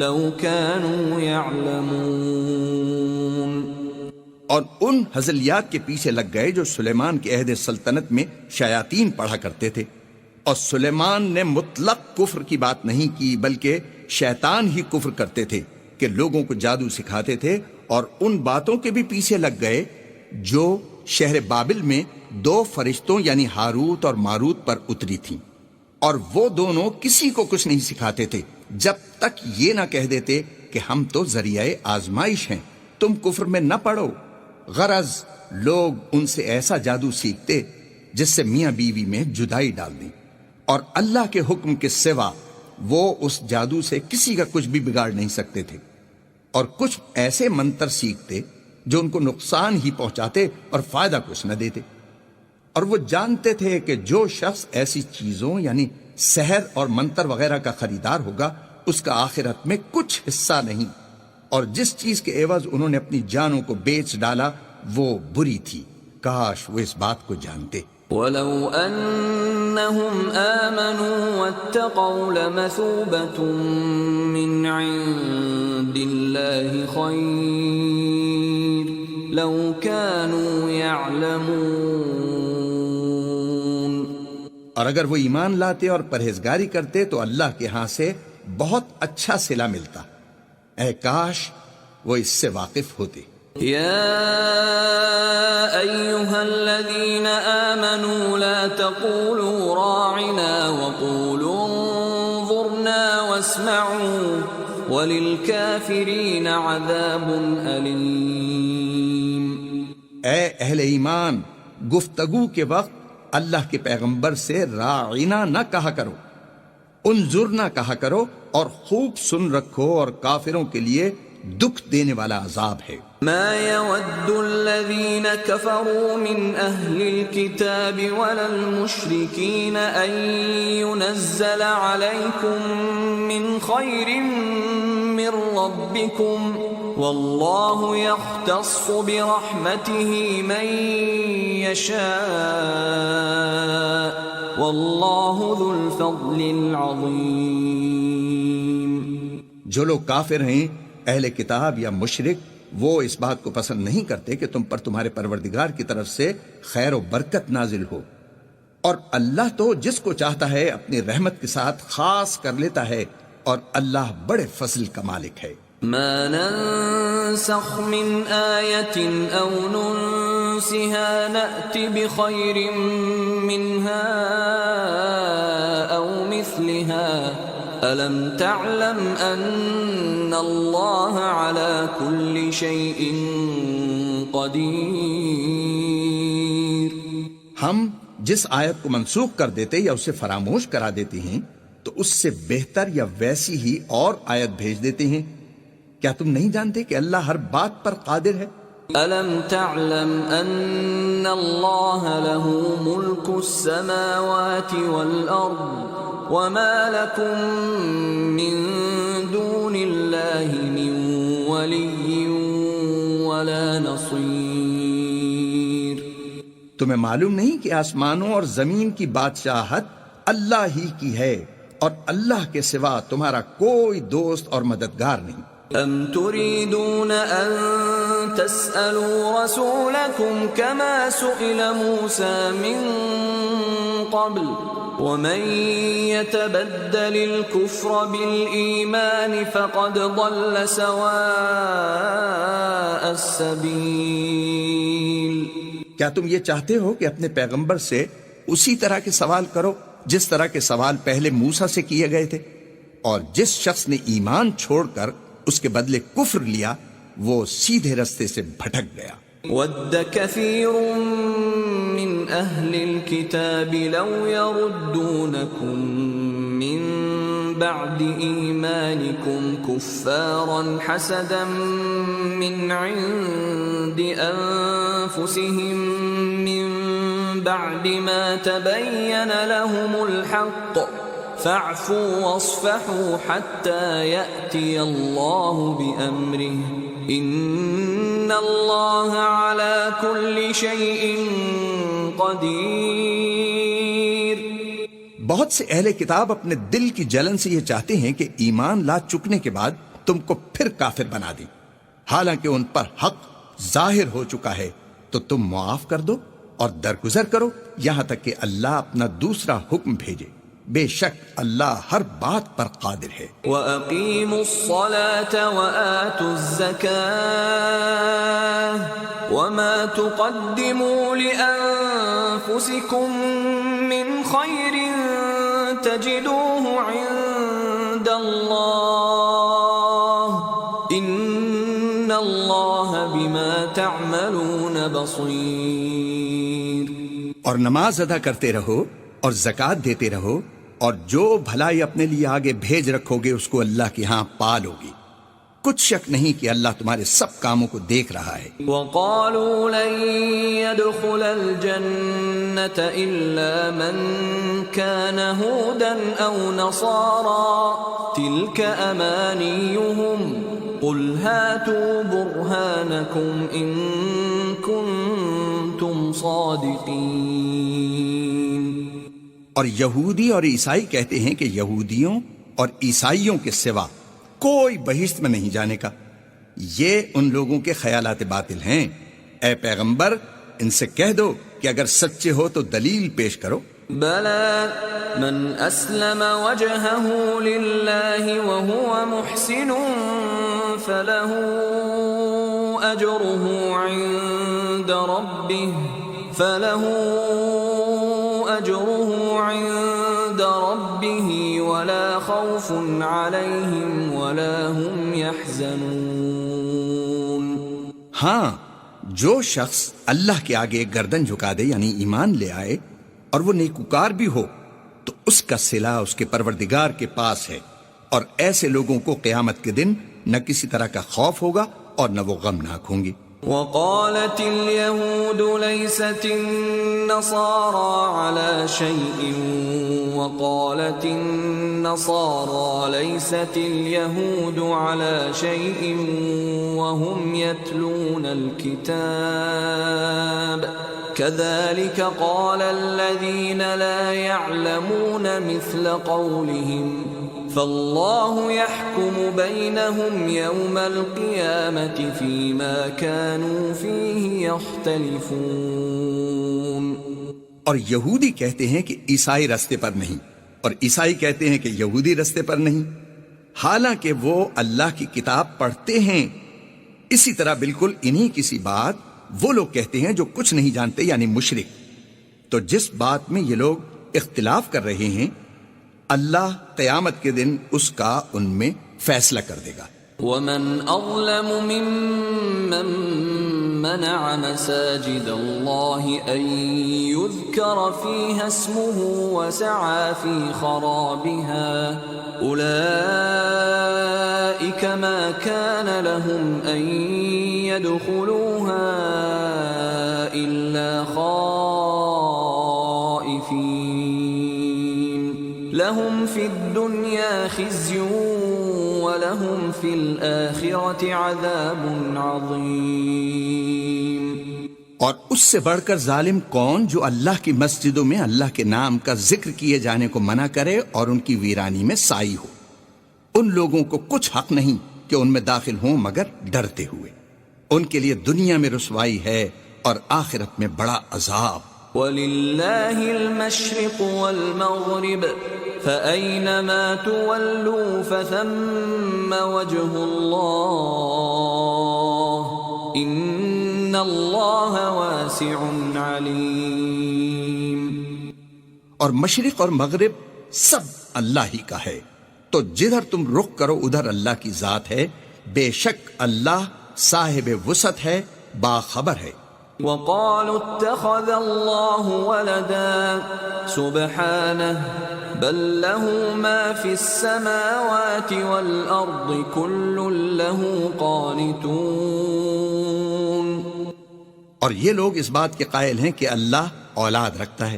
لَوْ كَانُوا يَعْلَمُونَ. اور ان ہزلیات کے پیچھے لگ گئے جو سلیمان کے عہد سلطنت میں شیاطین پڑھا کرتے تھے اور سلیمان نے مطلق کفر کی بات نہیں کی بلکہ شیطان ہی کفر کرتے تھے کہ لوگوں کو جادو سکھاتے تھے اور ان باتوں کے بھی پیچھے لگ گئے جو شہر بابل میں دو فرشتوں یعنی ہاروت اور ماروت پر اتری تھیں اور وہ دونوں کسی کو کچھ نہیں سکھاتے تھے جب تک یہ نہ کہہ دیتے کہ ہم تو ذریعہ آزمائش ہیں تم کفر میں نہ پڑو. غرض لوگ ان سے ایسا جادو سیکھتے جس سے میاں بیوی میں جدائی ڈال دیں اور اللہ کے حکم کے سوا وہ اس جادو سے کسی کا کچھ بھی بگاڑ نہیں سکتے تھے اور کچھ ایسے منتر سیکھتے جو ان کو نقصان ہی پہنچاتے اور فائدہ کچھ نہ دیتے اور وہ جانتے تھے کہ جو شخص ایسی چیزوں یعنی سحر اور منتر وغیرہ کا خریدار ہوگا اس کا آخرت میں کچھ حصہ نہیں، اور جس چیز کے عوض انہوں نے اپنی جانوں کو بیچ ڈالا وہ بری تھی، کاش وہ اس بات کو جانتے۔ وَلَوْ أَنَّهُمْ آمَنُوا وَاتَّقَوْا لَمَثُوبَةٌ مِّنْ عِندِ اللَّهِ خَيْرٌ لَوْ كَانُوا يَعْلَمُونَ۔ اور اگر وہ ایمان لاتے اور پرہیزگاری کرتے تو اللہ کے ہاں سے بہت اچھا صلہ ملتا، اے کاش وہ اس سے واقف ہوتے۔ يا أيها الذين آمنوا لا تقولوا راعنا وقولوا انظرنا واسمعوا وللكافرين عذاب أليم۔ اے اہل ایمان، گفتگو کے وقت اللہ کے پیغمبر سے راعنا نہ کہا کرو، انظرنا کہا کرو، اور خوب سن رکھو، اور کافروں کے لیے دکھ دینے والا عذاب ہے۔ ما يود الذين كفروا من أهل الكتاب ولا المشركين أن ينزل عليكم من خير من ربكم والله يختص برحمته من يشاء والله ذو الفضل العظيم۔ جو لوگ کافر ہیں، اہل کتاب یا مشرک، وہ اس بات کو پسند نہیں کرتے کہ تم پر تمہارے پروردگار کی طرف سے خیر و برکت نازل ہو، اور اللہ تو جس کو چاہتا ہے اپنی رحمت کے ساتھ خاص کر لیتا ہے، اور اللہ بڑے فضل کا مالک ہے۔ ما ننسخ من آية أو ننسها نأت بخير منها أو مثلها ألم تعلم أن الله على كل شيء قدير۔ ہم جس آیت کو منسوخ کر دیتے یا اسے فراموش کرا دیتے ہیں تو اس سے بہتر یا ویسی ہی اور آیت بھیج دیتے ہیں۔ کیا تم نہیں جانتے کہ اللہ ہر بات پر قادر ہے؟ أَلَمْ تَعْلَمْ أَنَّ اللَّهَ لَهُ مُلْكُ السَّمَاوَاتِ وَالْأَرْضِ وَمَا لَكُم مِّن دُونِ اللَّهِ مِن وَلِيٍّ وَلَا نَصِيرٍ۔ تمہیں معلوم نہیں کہ آسمانوں اور زمین کی بادشاہت اللہ ہی کی ہے، اور اللہ کے سوا تمہارا کوئی دوست اور مددگار نہیں۔ أَمْ تُرِيدُونَ أَن تَسْأَلُوا رَسُولَكُمْ كَمَا سُئِلَ مُوسَى مِن قَبْلُ وَمَن يَتَبَدَّلِ الْكُفْرَ بِالْإِيمَانِ فَقَدْ ضَلَّ سَوَاءَ السَّبِيلِ۔ کیا تم یہ چاہتے ہو کہ اپنے پیغمبر سے اسی طرح کے سوال کرو جس طرح کے سوال پہلے موسیٰ سے کیے گئے تھے؟ اور جس شخص نے ایمان چھوڑ کر اس کے بدلے کفر لیا وہ سیدھے رستے سے بھٹک گیا۔ وَدَّ كَثِيرٌ مِّنْ أَهْلِ الْكِتَابِ لَوْ يَرُدُّونَكُمْ مِّن بَعْدِ إِيمَانِكُمْ كُفَّارًا حَسَدًا مِّنْ عِندِ أَنفُسِهِم مِّن بَعْدِ مَا تَبَيَّنَ لَهُمُ الْحَقُّ فَاعْفُوا وَاصْفَحُوا حَتَّى يَأْتِيَ اللَّهُ بِأَمْرِهِ إِنَّ اللَّهَ عَلَى كُلِّ شَيْءٍ قَدِيرٌ۔ بہت سے اہل کتاب اپنے دل کی جلن سے یہ چاہتے ہیں کہ ایمان لا چکنے کے بعد تم کو پھر کافر بنا دیں، حالانکہ ان پر حق ظاہر ہو چکا ہے، تو تم معاف کر دو اور درگزر کرو یہاں تک کہ اللہ اپنا دوسرا حکم بھیجے۔ بے شک اللہ ہر بات پر قادر ہے۔ وَأَقِيمُوا الصَّلَاةَ وَآتُوا الزَّكَاةَ وَمَا تُقَدِّمُوا لِأَنفُسِكُم مِّنْ خَيْرٍ تَجِدُوهُ عِندَ اللَّهِ إِنَّ اللَّهَ بِمَا تَعْمَلُونَ بَصِيرٌ۔ اور نماز ادا کرتے رہو اور زکوٰۃ دیتے رہو، اور جو بھلائی اپنے لیے آگے بھیج رکھو گے اس کو اللہ کے ہاں پالو گے، کچھ شک نہیں کہ اللہ تمہارے سب کاموں کو دیکھ رہا ہے۔ وقالوا لن يدخل الجنة إلا من كان هودا أو نصارى تلك أمانيهم قل هاتوا برهانكم إن كنتم صادقين۔ اور یہودی اور عیسائی کہتے ہیں کہ یہودیوں اور عیسائیوں کے سوا کوئی بہشت میں نہیں جانے کا۔ یہ ان لوگوں کے خیالات باطل ہیں۔ اے پیغمبر ان سے کہہ دو کہ اگر سچے ہو تو دلیل پیش کرو۔ بلى من أسلم وجهه لله وهو محسن فله أجره عند ربه ولا خوف عليهم ولا هم يحزنون۔ ہاں، جو شخص اللہ کے آگے گردن جھکا دے یعنی ایمان لے آئے اور وہ نیکوکار بھی ہو تو اس کا صلہ اس کے پروردگار کے پاس ہے، اور ایسے لوگوں کو قیامت کے دن نہ کسی طرح کا خوف ہوگا اور نہ وہ غمناک ہوں گے۔ وقالت اليهود ليست النصارى على شيء وقالت النصارى ليست اليهود على شيء وهم يتلون الكتاب كذلك قال الذين لا يعلمون مثل قولهم فالله يحكم بينهم يوم القيامة فيما كانوا فيه يختلفون۔ اور یہودی کہتے ہیں کہ عیسائی رستے پر نہیں، اور عیسائی کہتے ہیں کہ یہودی رستے پر نہیں، حالانکہ وہ اللہ کی کتاب پڑھتے ہیں۔ اسی طرح بالکل انہی کسی بات وہ لوگ کہتے ہیں جو کچھ نہیں جانتے یعنی مشرک۔ تو جس بات میں یہ لوگ اختلاف کر رہے ہیں اللہ قیامت کے دن اس کا ان میں فیصلہ کر دے گا۔ ومن أظلم ممن منع مساجد الله أن يذكر فيها اسمه وسعى في خرابها أولئك ما كان لهم أن يدخلوها إلا خائفين لهم في الدنيا خزي وَلَهُمْ فِي الْآخِرَةِ عَذَابٌ عَظِيمٌ۔ اور اس سے بڑھ کر ظالم کون جو اللہ کی مسجدوں میں اللہ کے نام کا ذکر کیے جانے کو منع کرے اور ان کی ویرانی میں سائی ہو۔ ان لوگوں کو کچھ حق نہیں کہ ان میں داخل ہوں مگر ڈرتے ہوئے۔ ان کے لیے دنیا میں رسوائی ہے اور آخرت میں بڑا عذاب۔ وَلِلَّهِ الْمَشْرِقُ وَالْمَغْرِبُ فَأَيْنَمَا تُوَلُّوا فَثَمَّ وَجْهُ اللَّهِ إِنَّ اللَّهَ وَاسِعٌ عَلِيمٌ۔ اور مشرق اور مغرب سب اللہ ہی کا ہے، تو جدھر تم رخ کرو ادھر اللہ کی ذات ہے، بے شک اللہ صاحب وسعت ہے، باخبر ہے۔ وقالوا اتخذ الله ولدا سبحانه بل له ما في السماوات والأرض كل له قانتون۔ اور یہ لوگ اس بات کے قائل ہیں کہ اللہ اولاد رکھتا ہے۔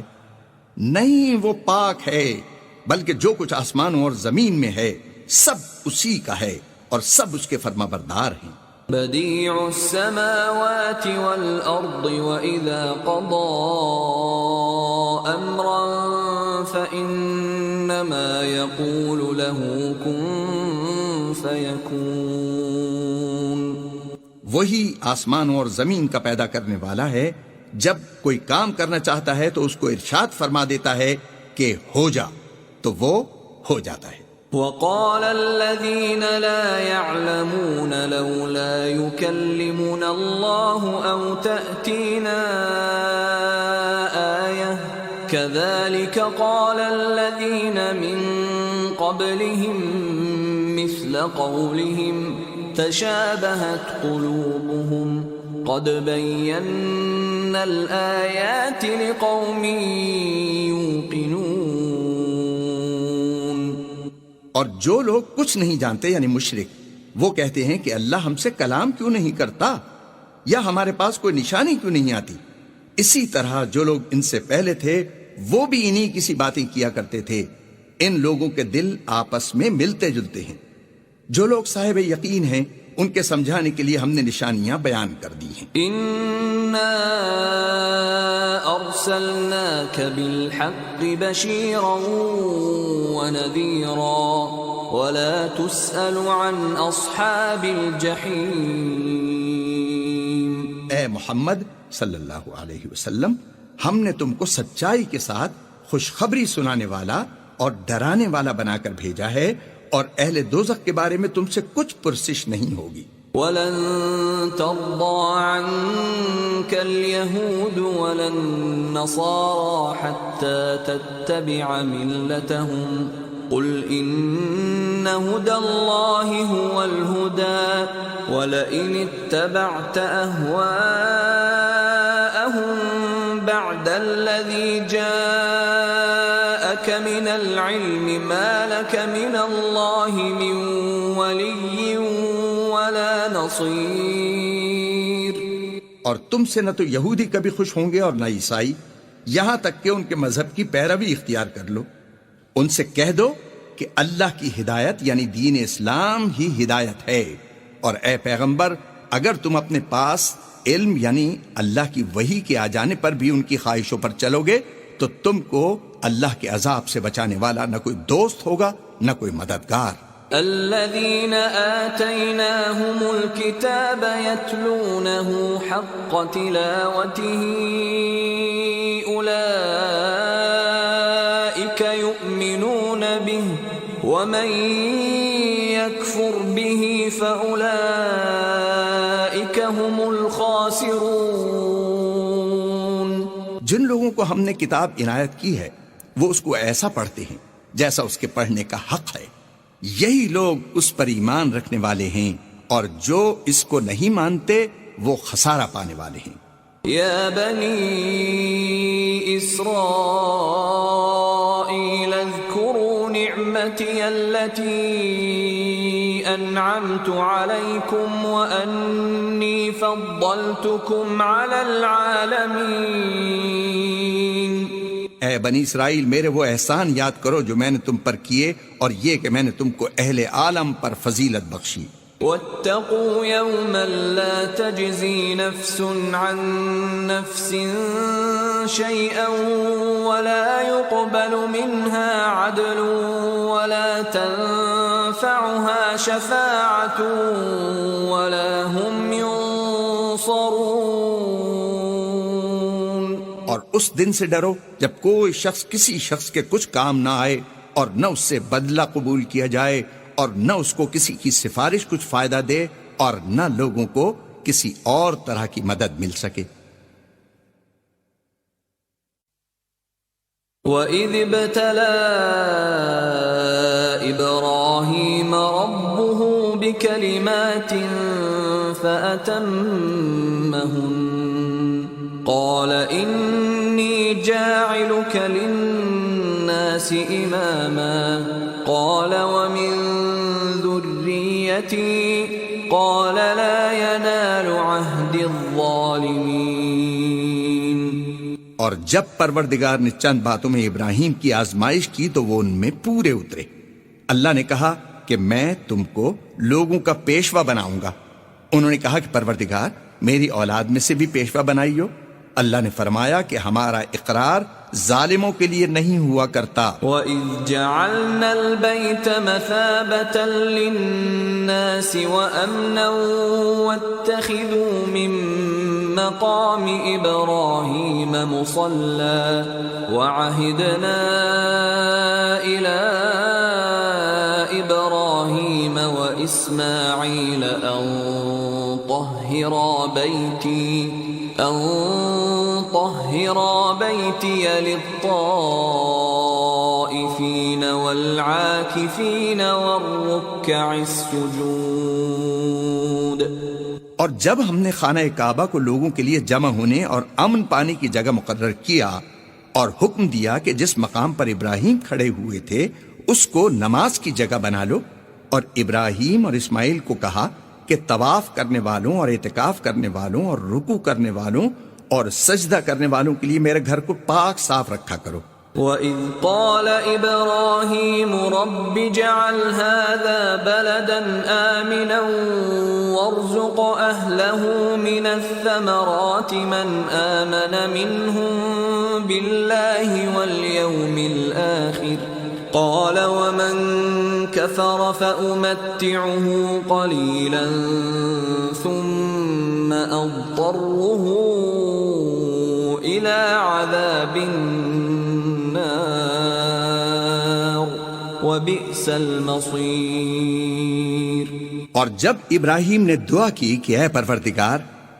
نہیں، وہ پاک ہے، بلکہ جو کچھ آسمانوں اور زمین میں ہے سب اسی کا ہے اور سب اس کے فرما بردار ہیں۔ بديع السماوات والأرض وإذا قضى أمرا فإنما يقول له كن فيكون۔ وہی آسمانوں اور زمین کا پیدا کرنے والا ہے، جب کوئی کام کرنا چاہتا ہے تو اس کو ارشاد فرما دیتا ہے کہ ہو جا، تو وہ ہو جاتا ہے۔ وقال الذين لا يعلمون لولا يكلمنا الله أو تأتينا آية كذلك قال الذين من قبلهم مثل قولهم تشابهت قلوبهم قد بينا الآيات لقوم يوقنون۔ اور جو لوگ کچھ نہیں جانتے یعنی مشرک وہ کہتے ہیں کہ اللہ ہم سے کلام کیوں نہیں کرتا یا ہمارے پاس کوئی نشانی کیوں نہیں آتی؟ اسی طرح جو لوگ ان سے پہلے تھے وہ بھی انہی کسی باتیں کیا کرتے تھے۔ ان لوگوں کے دل آپس میں ملتے جلتے ہیں۔ جو لوگ صاحب یقین ہیں ان کے سمجھانے کے لیے ہم نے نشانیاں بیان کر دی ہیں۔ إنا أرسلناك بالحق بشيرا ونذيرا ولا تسأل عن أصحاب الجحيم۔ اے محمد صلی اللہ علیہ وسلم، ہم نے تم کو سچائی کے ساتھ خوشخبری سنانے والا اور ڈرانے والا بنا کر بھیجا ہے، اور اہل دوزخ کے بارے میں تم سے کچھ پرسش نہیں ہوگی۔ وَلَن تَرْضَىٰ عَنكَ الْيَهُودُ وَلَا النَّصَارَىٰ حَتَّىٰ تَتَّبِعَ مِلَّتَهُمْ قُلْ إِنَّ هُدَى اللَّهِ هُوَ الْهُدَىٰ وَلَئِنِ اتَّبَعْتَ أَهْوَاءَهُم بَعْدَ الَّذِي جَاءَكَ مِنَ الْعِلْمِ مَا لَكَ مِنَ اللَّهِ مِن وَلِيٍّ وَلَا نَصِيرٍ۔ اور تم سے نہ تو یہودی کبھی خوش ہوں گے اور نہ عیسائی، یہاں تک کہ ان کے مذہب کی پیروی اختیار کر لو۔ ان سے کہہ دو کہ اللہ کی ہدایت یعنی دین اسلام ہی ہدایت ہے، اور اے پیغمبر اگر تم اپنے پاس علم یعنی اللہ کی وحی کے آ جانے پر بھی ان کی خواہشوں پر چلو گے تو تم کو اللہ کے عذاب سے بچانے والا نہ کوئی دوست ہوگا نہ کوئی مددگار۔ الذين آتيناهم الكتاب يتلونه حق تلاوته أولئك يؤمنون به ومن يكفر به فأولئك هم الخاسرون۔ جن لوگوں کو ہم نے کتاب عنایت کی ہے وہ اس کو ایسا پڑھتے ہیں جیسا اس کے پڑھنے کا حق ہے، یہی لوگ اس پر ایمان رکھنے والے ہیں، اور جو اس کو نہیں مانتے وہ خسارہ پانے والے ہیں۔ یا بنی اسرائیل اذکروا نعمتی التي انعمت علیکم وانی فضلتکم علی العالمین۔ اے بنی اسرائیل، میرے وہ احسان یاد کرو جو میں نے تم پر کیے، اور یہ کہ میں نے تم کو اہل عالم پر فضیلت بخشی۔ واتقوا يوما لا تجزي نفس عن نفس شيئا ولا يقبل منها عدل ولا تنفعها شفاعة ولا هم ينصرون۔ اور اس دن سے ڈرو جب کوئی شخص کسی شخص کے کچھ کام نہ آئے، اور نہ اس سے بدلہ قبول کیا جائے، اور نہ اس کو کسی کی سفارش کچھ فائدہ دے، اور نہ لوگوں کو کسی اور طرح کی مدد مل سکے۔ وَإِذِ ابْتَلَىٰ إِبْرَاهِيمَ رَبُّهُ بِكَلِمَاتٍ فَأَتَمَّهُنَّ قَالَ إِنِّي جَاعِلُكَ لِلنَّاسِ إِمَامًا قَالَ وَمِن ذُرِّيَّتِي قَالَ لَا يَنَالُ عَهْدِ الظَّالِمِينَ۔ اور جب پروردگار نے چند باتوں میں ابراہیم کی آزمائش کی تو وہ ان میں پورے اترے۔ اللہ نے کہا کہ میں تم کو لوگوں کا پیشوا بناؤں گا۔ انہوں نے کہا کہ پروردگار میری اولاد میں سے بھی پیشوا بنائیو۔ اللہ نے فرمایا کہ ہمارا اقرار ظالموں کے لیے نہیں ہوا کرتا۔ وَإِذْ جَعَلْنَا الْبَيْتَ مَثَابَةً لِلنَّاسِ وَأَمْنًا وَاتَّخِذُوا مِن مَّقَامِ إِبْرَاهِيمَ مُصَلًّى وَعَهِدْنَا إِلَىٰ إِبْرَاهِيمَ وَإِسْمَاعِيلَ أَن طَهِّرَا بَيْتِيَ لِلطَّائِفِينَ وَالْعَاكِفِينَ وَالرُّكَّعِ السُّجُودِ۔ اور جب ہم نے خانہ کعبہ کو لوگوں کے لیے جمع ہونے اور امن پانے کی جگہ مقرر کیا، اور حکم دیا کہ جس مقام پر ابراہیم کھڑے ہوئے تھے اس کو نماز کی جگہ بنا لو، اور ابراہیم اور اسماعیل کو کہا کہ طواف کرنے والوں اور اعتکاف کرنے والوں اور رکوع کرنے والوں اور سجدہ کرنے والوں کے لیے میرے گھر کو پاک صاف رکھا کرو۔ وَإِذْ قَالَ إِبْرَاهِيمُ رَبِّ اجْعَلْ هَذَا بَلَدًا آمِنًا وَارْزُقْ أَهْلَهُ مِنَ الثَّمَرَاتِ مَنْ آمَنَ مِنْهُمْ بِاللَّهِ وَالْيَوْمِ الْآخِرِ قَالَ وَمَنْ كَفَرَ فَأُمَتِّعُهُ قَلِيلًا ثُمَّ أَضْطَرُّهُ إِلَى عَذَابِ النَّارِ وَبِئْسَ الْمَصِيرُ۔ اور جب ابراہیم نے دعا کی کہ اے پروردگار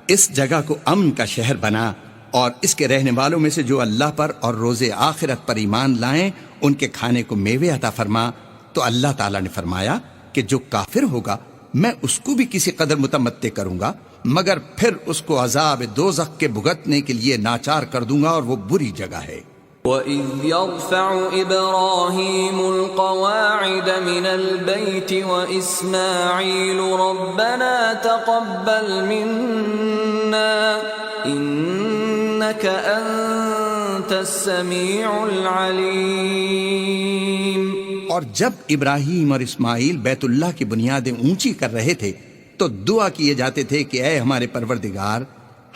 اس جگہ کو امن کا شہر بنا اور اس کے رہنے والوں میں سے جو اللہ پر اور روز آخرت پر ایمان لائیں ان کے کھانے کو میوے عطا فرما، تو اللہ تعالیٰ نے فرمایا کہ جو کافر ہوگا میں اس کو بھی کسی قدر متمتع کروں گا، مگر پھر اس کو عذاب دوزخ کے بھگتنے کے لیے ناچار کر دوں گا، اور وہ بری جگہ ہے۔ وَإِذْ يَرْفَعُ إِبْرَاهِيمُ الْقَوَاعِدَ مِنَ الْبَيْتِ وَإِسْمَاعِيلُ رَبَّنَا تَقَبَّلْ مِنَّا إِنَّكَ أَنْتَ السَّمِيعُ الْعَلِيمُ۔ اور جب ابراہیم اور اسماعیل بیت اللہ کی بنیادیں اونچی کر رہے تھے تو دعا کیے جاتے تھے کہ اے ہمارے پروردگار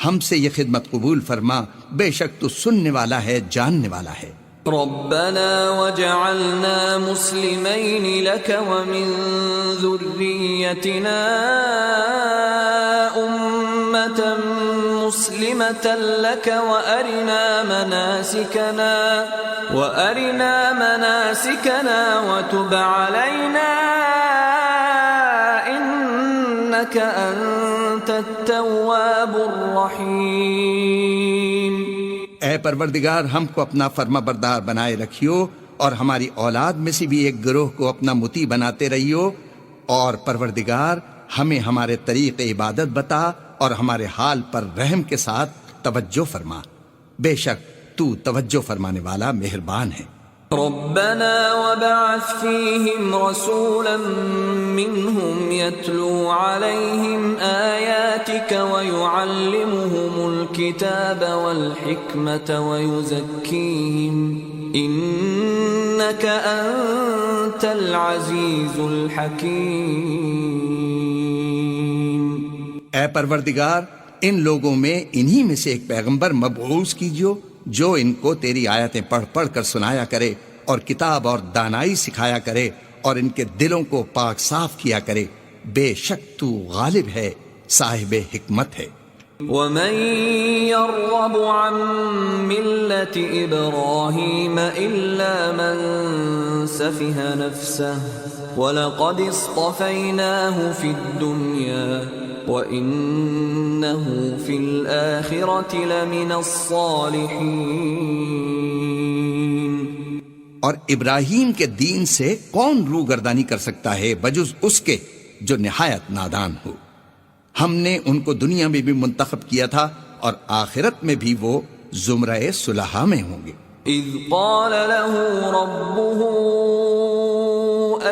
ہم سے یہ خدمت قبول فرما، بے شک تو سننے والا ہے، جاننے والا ہے۔ ربنا وجعلنا مسلمين لك ومن ذريتنا أمة مسلمة لك وأرنا مناسكنا وتب علينا إنك أنت التواب الرحيم۔ اے پروردگار ہم کو اپنا فرما بردار بنائے رکھیو اور ہماری اولاد میں سے بھی ایک گروہ کو اپنا مطیع بناتے رہیو، اور پروردگار ہمیں ہمارے طریق عبادت بتا اور ہمارے حال پر رحم کے ساتھ توجہ فرما، بے شک تو توجہ فرمانے والا مہربان ہے۔ ربنا وبعث فيهم رسولا منهم يتلو عليهم آياتك ويعلمهم الكتاب والحكمة ويزكيهم إنك أنت العزيز الحكيم۔ اے پروردگار ان لوگوں میں انہی میں سے ایک پیغمبر مبعوث کیجو جو ان کو تیری آیتیں پڑھ پڑھ کر سنایا کرے اور کتاب اور دانائی سکھایا کرے اور ان کے دلوں کو پاک صاف کیا کرے، بے شک تو غالب ہے، صاحب حکمت ہے۔ وَمَن يَرْغَبُ عَن مِّلَّةِ إِبْرَاهِيمَ إِلَّا مَن سَفِهَ نَفْسَهُ وَلَقَدِ اصْطَفَيْنَاهُ فِي الدُّنْيَا وَإِنَّهُ فِي الْآخِرَةِ لَمِنَ الصَّالِحِينَ۔ اور ابراہیم کے دین سے کون روگردانی کر سکتا ہے بجز اس کے جو نہایت نادان ہو؟ ہم نے ان کو دنیا میں بھی منتخب کیا تھا اور آخرت میں بھی وہ زمرہ صلحاء میں ہوں گے۔ اذ قال له ربه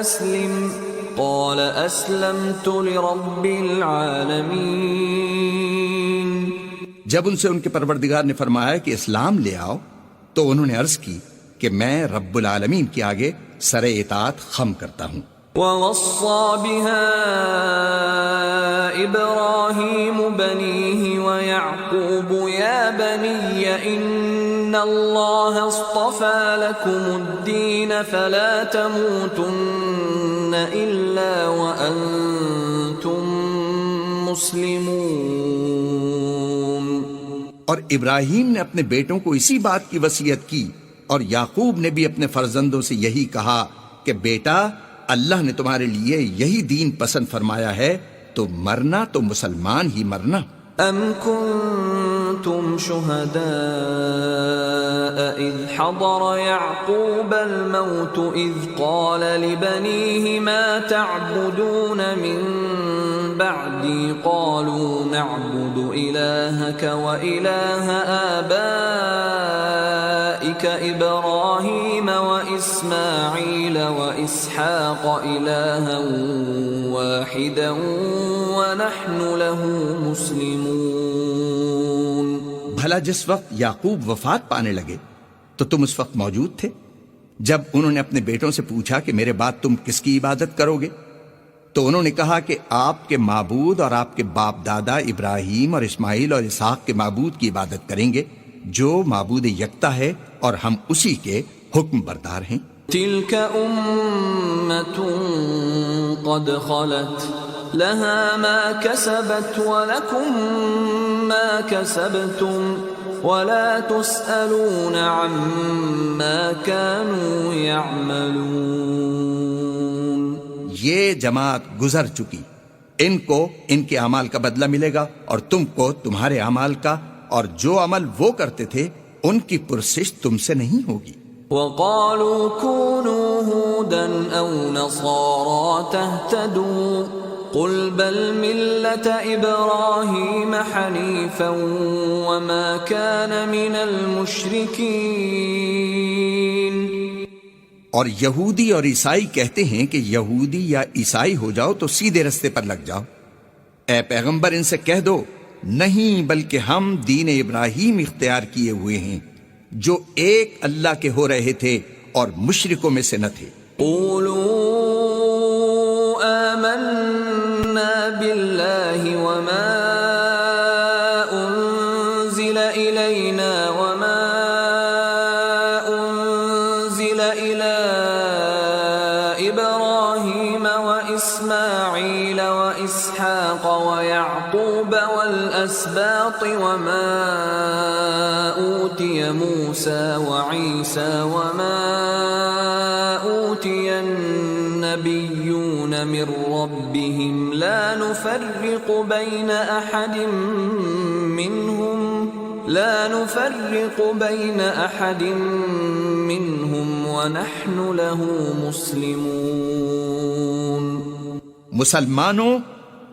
اسلم قال اسلمت لرب العالمین۔ جب ان سے ان کے پروردگار نے فرمایا کہ اسلام لے آؤ تو انہوں نے عرض کی کہ میں رب العالمین کے آگے سر اطاعت خم کرتا ہوں۔ وَوَصَّى بِهَا إِبْرَاهِيمُ بَنِيهِ وَيَعْقُوبُ يَا بَنِيَّ إِنَّ اللَّهَ اصْطَفَى لَكُمُ الدِّينَ فَلَا تَمُوتُنَّ إِلَّا وَأَنْتُمْ مُسْلِمُونَ۔ اور ابراہیم نے اپنے بیٹوں کو اسی بات کی وصیت کی، اور یعقوب نے بھی اپنے فرزندوں سے یہی کہا کہ بیٹا اللہ نے تمہارے لیے یہی دین پسند فرمایا ہے، تو مرنا تو مسلمان ہی مرنا۔ ام کنتم شہداء اذ حضر یعقوب الموت اذ قال لبنیہ ما تعبدون من بعدی قالوا نعبد الہک و الہ آبائک أولئك إبراهيم وإسماعيل وإسحاق إلها واحدا ونحن له مسلمون. بھلا جس وقت یعقوب وفات پانے لگے تو تم اس وقت موجود تھے جب انہوں نے اپنے بیٹوں سے پوچھا کہ میرے بعد تم کس کی عبادت کرو گے؟ تو انہوں نے کہا کہ آپ کے معبود اور آپ کے باپ دادا ابراہیم اور اسماعیل اور اسحاق کے معبود کی عبادت کریں گے جو معبود یکتا ہے اور ہم اسی کے حکم بردار ہیں. تلك أمة قد خلت لها ما كسبت ولكم ما كسبتم ولا تسألون عما كانوا يعملون. یہ جماعت گزر چکی، ان کو ان کے اعمال کا بدلہ ملے گا اور تم کو تمہارے اعمال کا، اور جو عمل وہ کرتے تھے ان کی پرسش تم سے نہیں ہوگی. وقالوا كونوا هودا أو نصارى تهتدوا قل بل ملة إبراهيم حنيفا وما كان من المشركين. اور یہودی اور عیسائی کہتے ہیں کہ یہودی یا عیسائی ہو جاؤ تو سیدھے رستے پر لگ جاؤ. اے پیغمبر ان سے کہہ دو نہیں، بلکہ ہم دین ابراہیم اختیار کیے ہوئے ہیں جو ایک اللہ کے ہو رہے تھے اور مشرکوں میں سے نہ تھے. قولوا آمنا بالله وما أنزل إلينا وما أنزل إلى إبراهيم وإسماعيل وإسحاق ويعقوب والأسباط وما أوتي موسى وعيسى وما أوتي النبيون من ربهم لا نفرق بين أحد منهم ونحن له مسلمون. مسلمانوں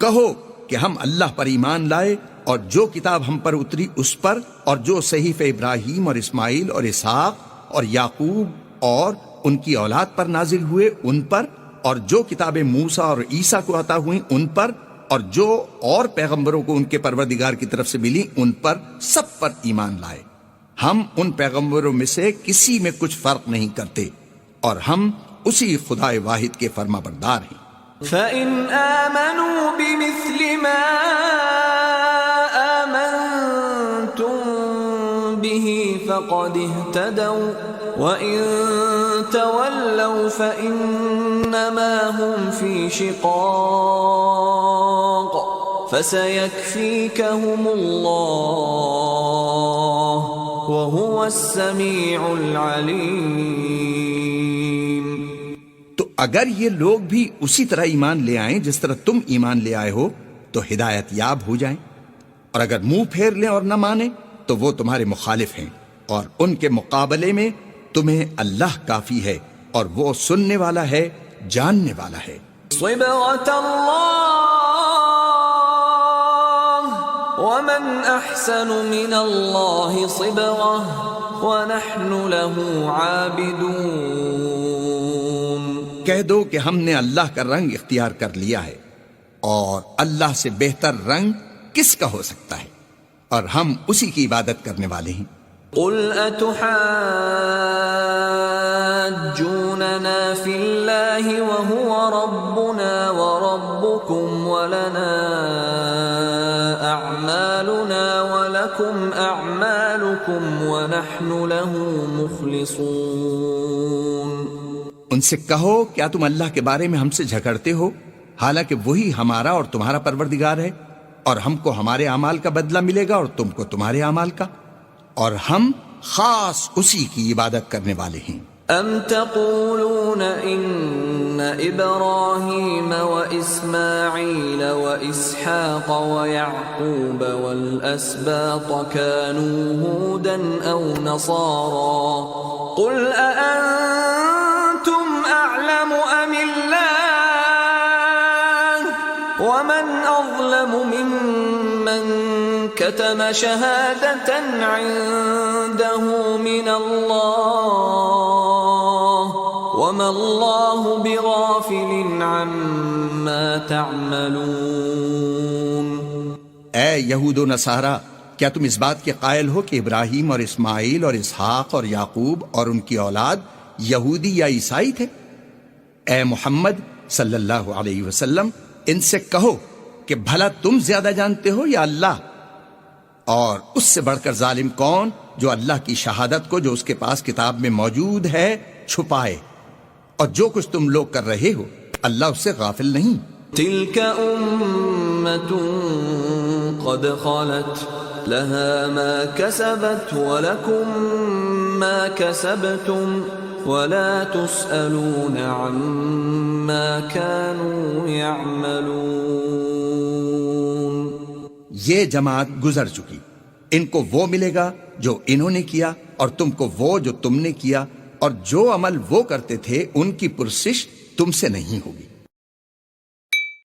کہو کہ ہم اللہ پر ایمان لائے اور جو کتاب ہم پر اتری اس پر، اور جو صحیفہ ابراہیم اور اسماعیل اور اسحاق اور یعقوب اور ان کی اولاد پر نازل ہوئے ان پر، اور جو کتابیں موسیٰ اور عیسیٰ کو عطا ہوئیں ان پر، اور جو اور پیغمبروں کو ان کے پروردگار کی طرف سے ملی ان پر، سب پر ایمان لائے. ہم ان پیغمبروں میں سے کسی میں کچھ فرق نہیں کرتے اور ہم اسی خدا واحد کے فرما بردار ہیں. فَإِنْ آمَنُوا بِمِثْلِ مَا آمَنْتُمْ بِهِ فَقَدِ اهْتَدَوْا وَإِنْ تَوَلَّوْا فَإِنَّمَا هُمْ فِي شِقَاقٍ فَسَيَكْفِيكَهُمُ اللَّهُ وَهُوَ السَّمِيعُ الْعَلِيمُ. تو اگر یہ لوگ بھی اسی طرح ایمان لے آئیں جس طرح تم ایمان لے آئے ہو تو ہدایت یاب ہو جائیں، اور اگر منہ پھیر لیں اور نہ مانیں تو وہ تمہارے مخالف ہیں، اور ان کے مقابلے میں تمہیں اللہ کافی ہے اور وہ سننے والا ہے، جاننے والا ہے. صبغة الله ومن أحسن من الله صبغة ونحن له عابدون. کہہ دو کہ ہم نے اللہ کا رنگ اختیار کر لیا ہے، اور اللہ سے بہتر رنگ کس کا ہو سکتا ہے، اور ہم اسی کی عبادت کرنے والے ہیں. قل أتحاجوننا في الله وهو ربنا وربكم ولنا أعمالنا ولكم أعمالكم ونحن له مخلصون. ان سے کہو کیا تم اللہ کے بارے میں ہم سے جھگڑتے ہو حالانکہ وہی ہمارا اور تمہارا پروردگار ہے، اور ہم کو ہمارے اعمال کا بدلہ ملے گا اور تم کو تمہارے اعمال کا، اور ہم خاص اسی کی عبادت کرنے والے ہیں. ام تقولون ان ابراہیم واسماعیل واسحاق ویعقوب والاسباط كانوا هودا او نصارا قل اانتم اعلم ام اللہ ومن اظلم ممن كتم شهادة عنده من الله وما الله بغافل عما تعملون. اے یہود و نصارہ، کیا تم اس بات کے قائل ہو کہ ابراہیم اور اسماعیل اور اسحاق اور یعقوب اور ان کی اولاد یہودی یا عیسائی تھے؟ اے محمد صلی اللہ علیہ وسلم، ان سے کہو کہ بھلا تم زیادہ جانتے ہو یا اللہ؟ اور اس سے بڑھ کر ظالم کون جو اللہ کی شہادت کو جو اس کے پاس کتاب میں موجود ہے چھپائے؟ اور جو کچھ تم لوگ کر رہے ہو اللہ اس سے غافل نہیں. تلك أمة قد خلت لها ما كسبت ولكم ما كسبتم ولا تسألون عما كانوا يعملون. یہ جماعت گزر چکی، ان کو وہ ملے گا جو انہوں نے کیا اور تم کو وہ جو تم نے کیا، اور جو عمل وہ کرتے تھے ان کی پرسش تم سے نہیں ہوگی.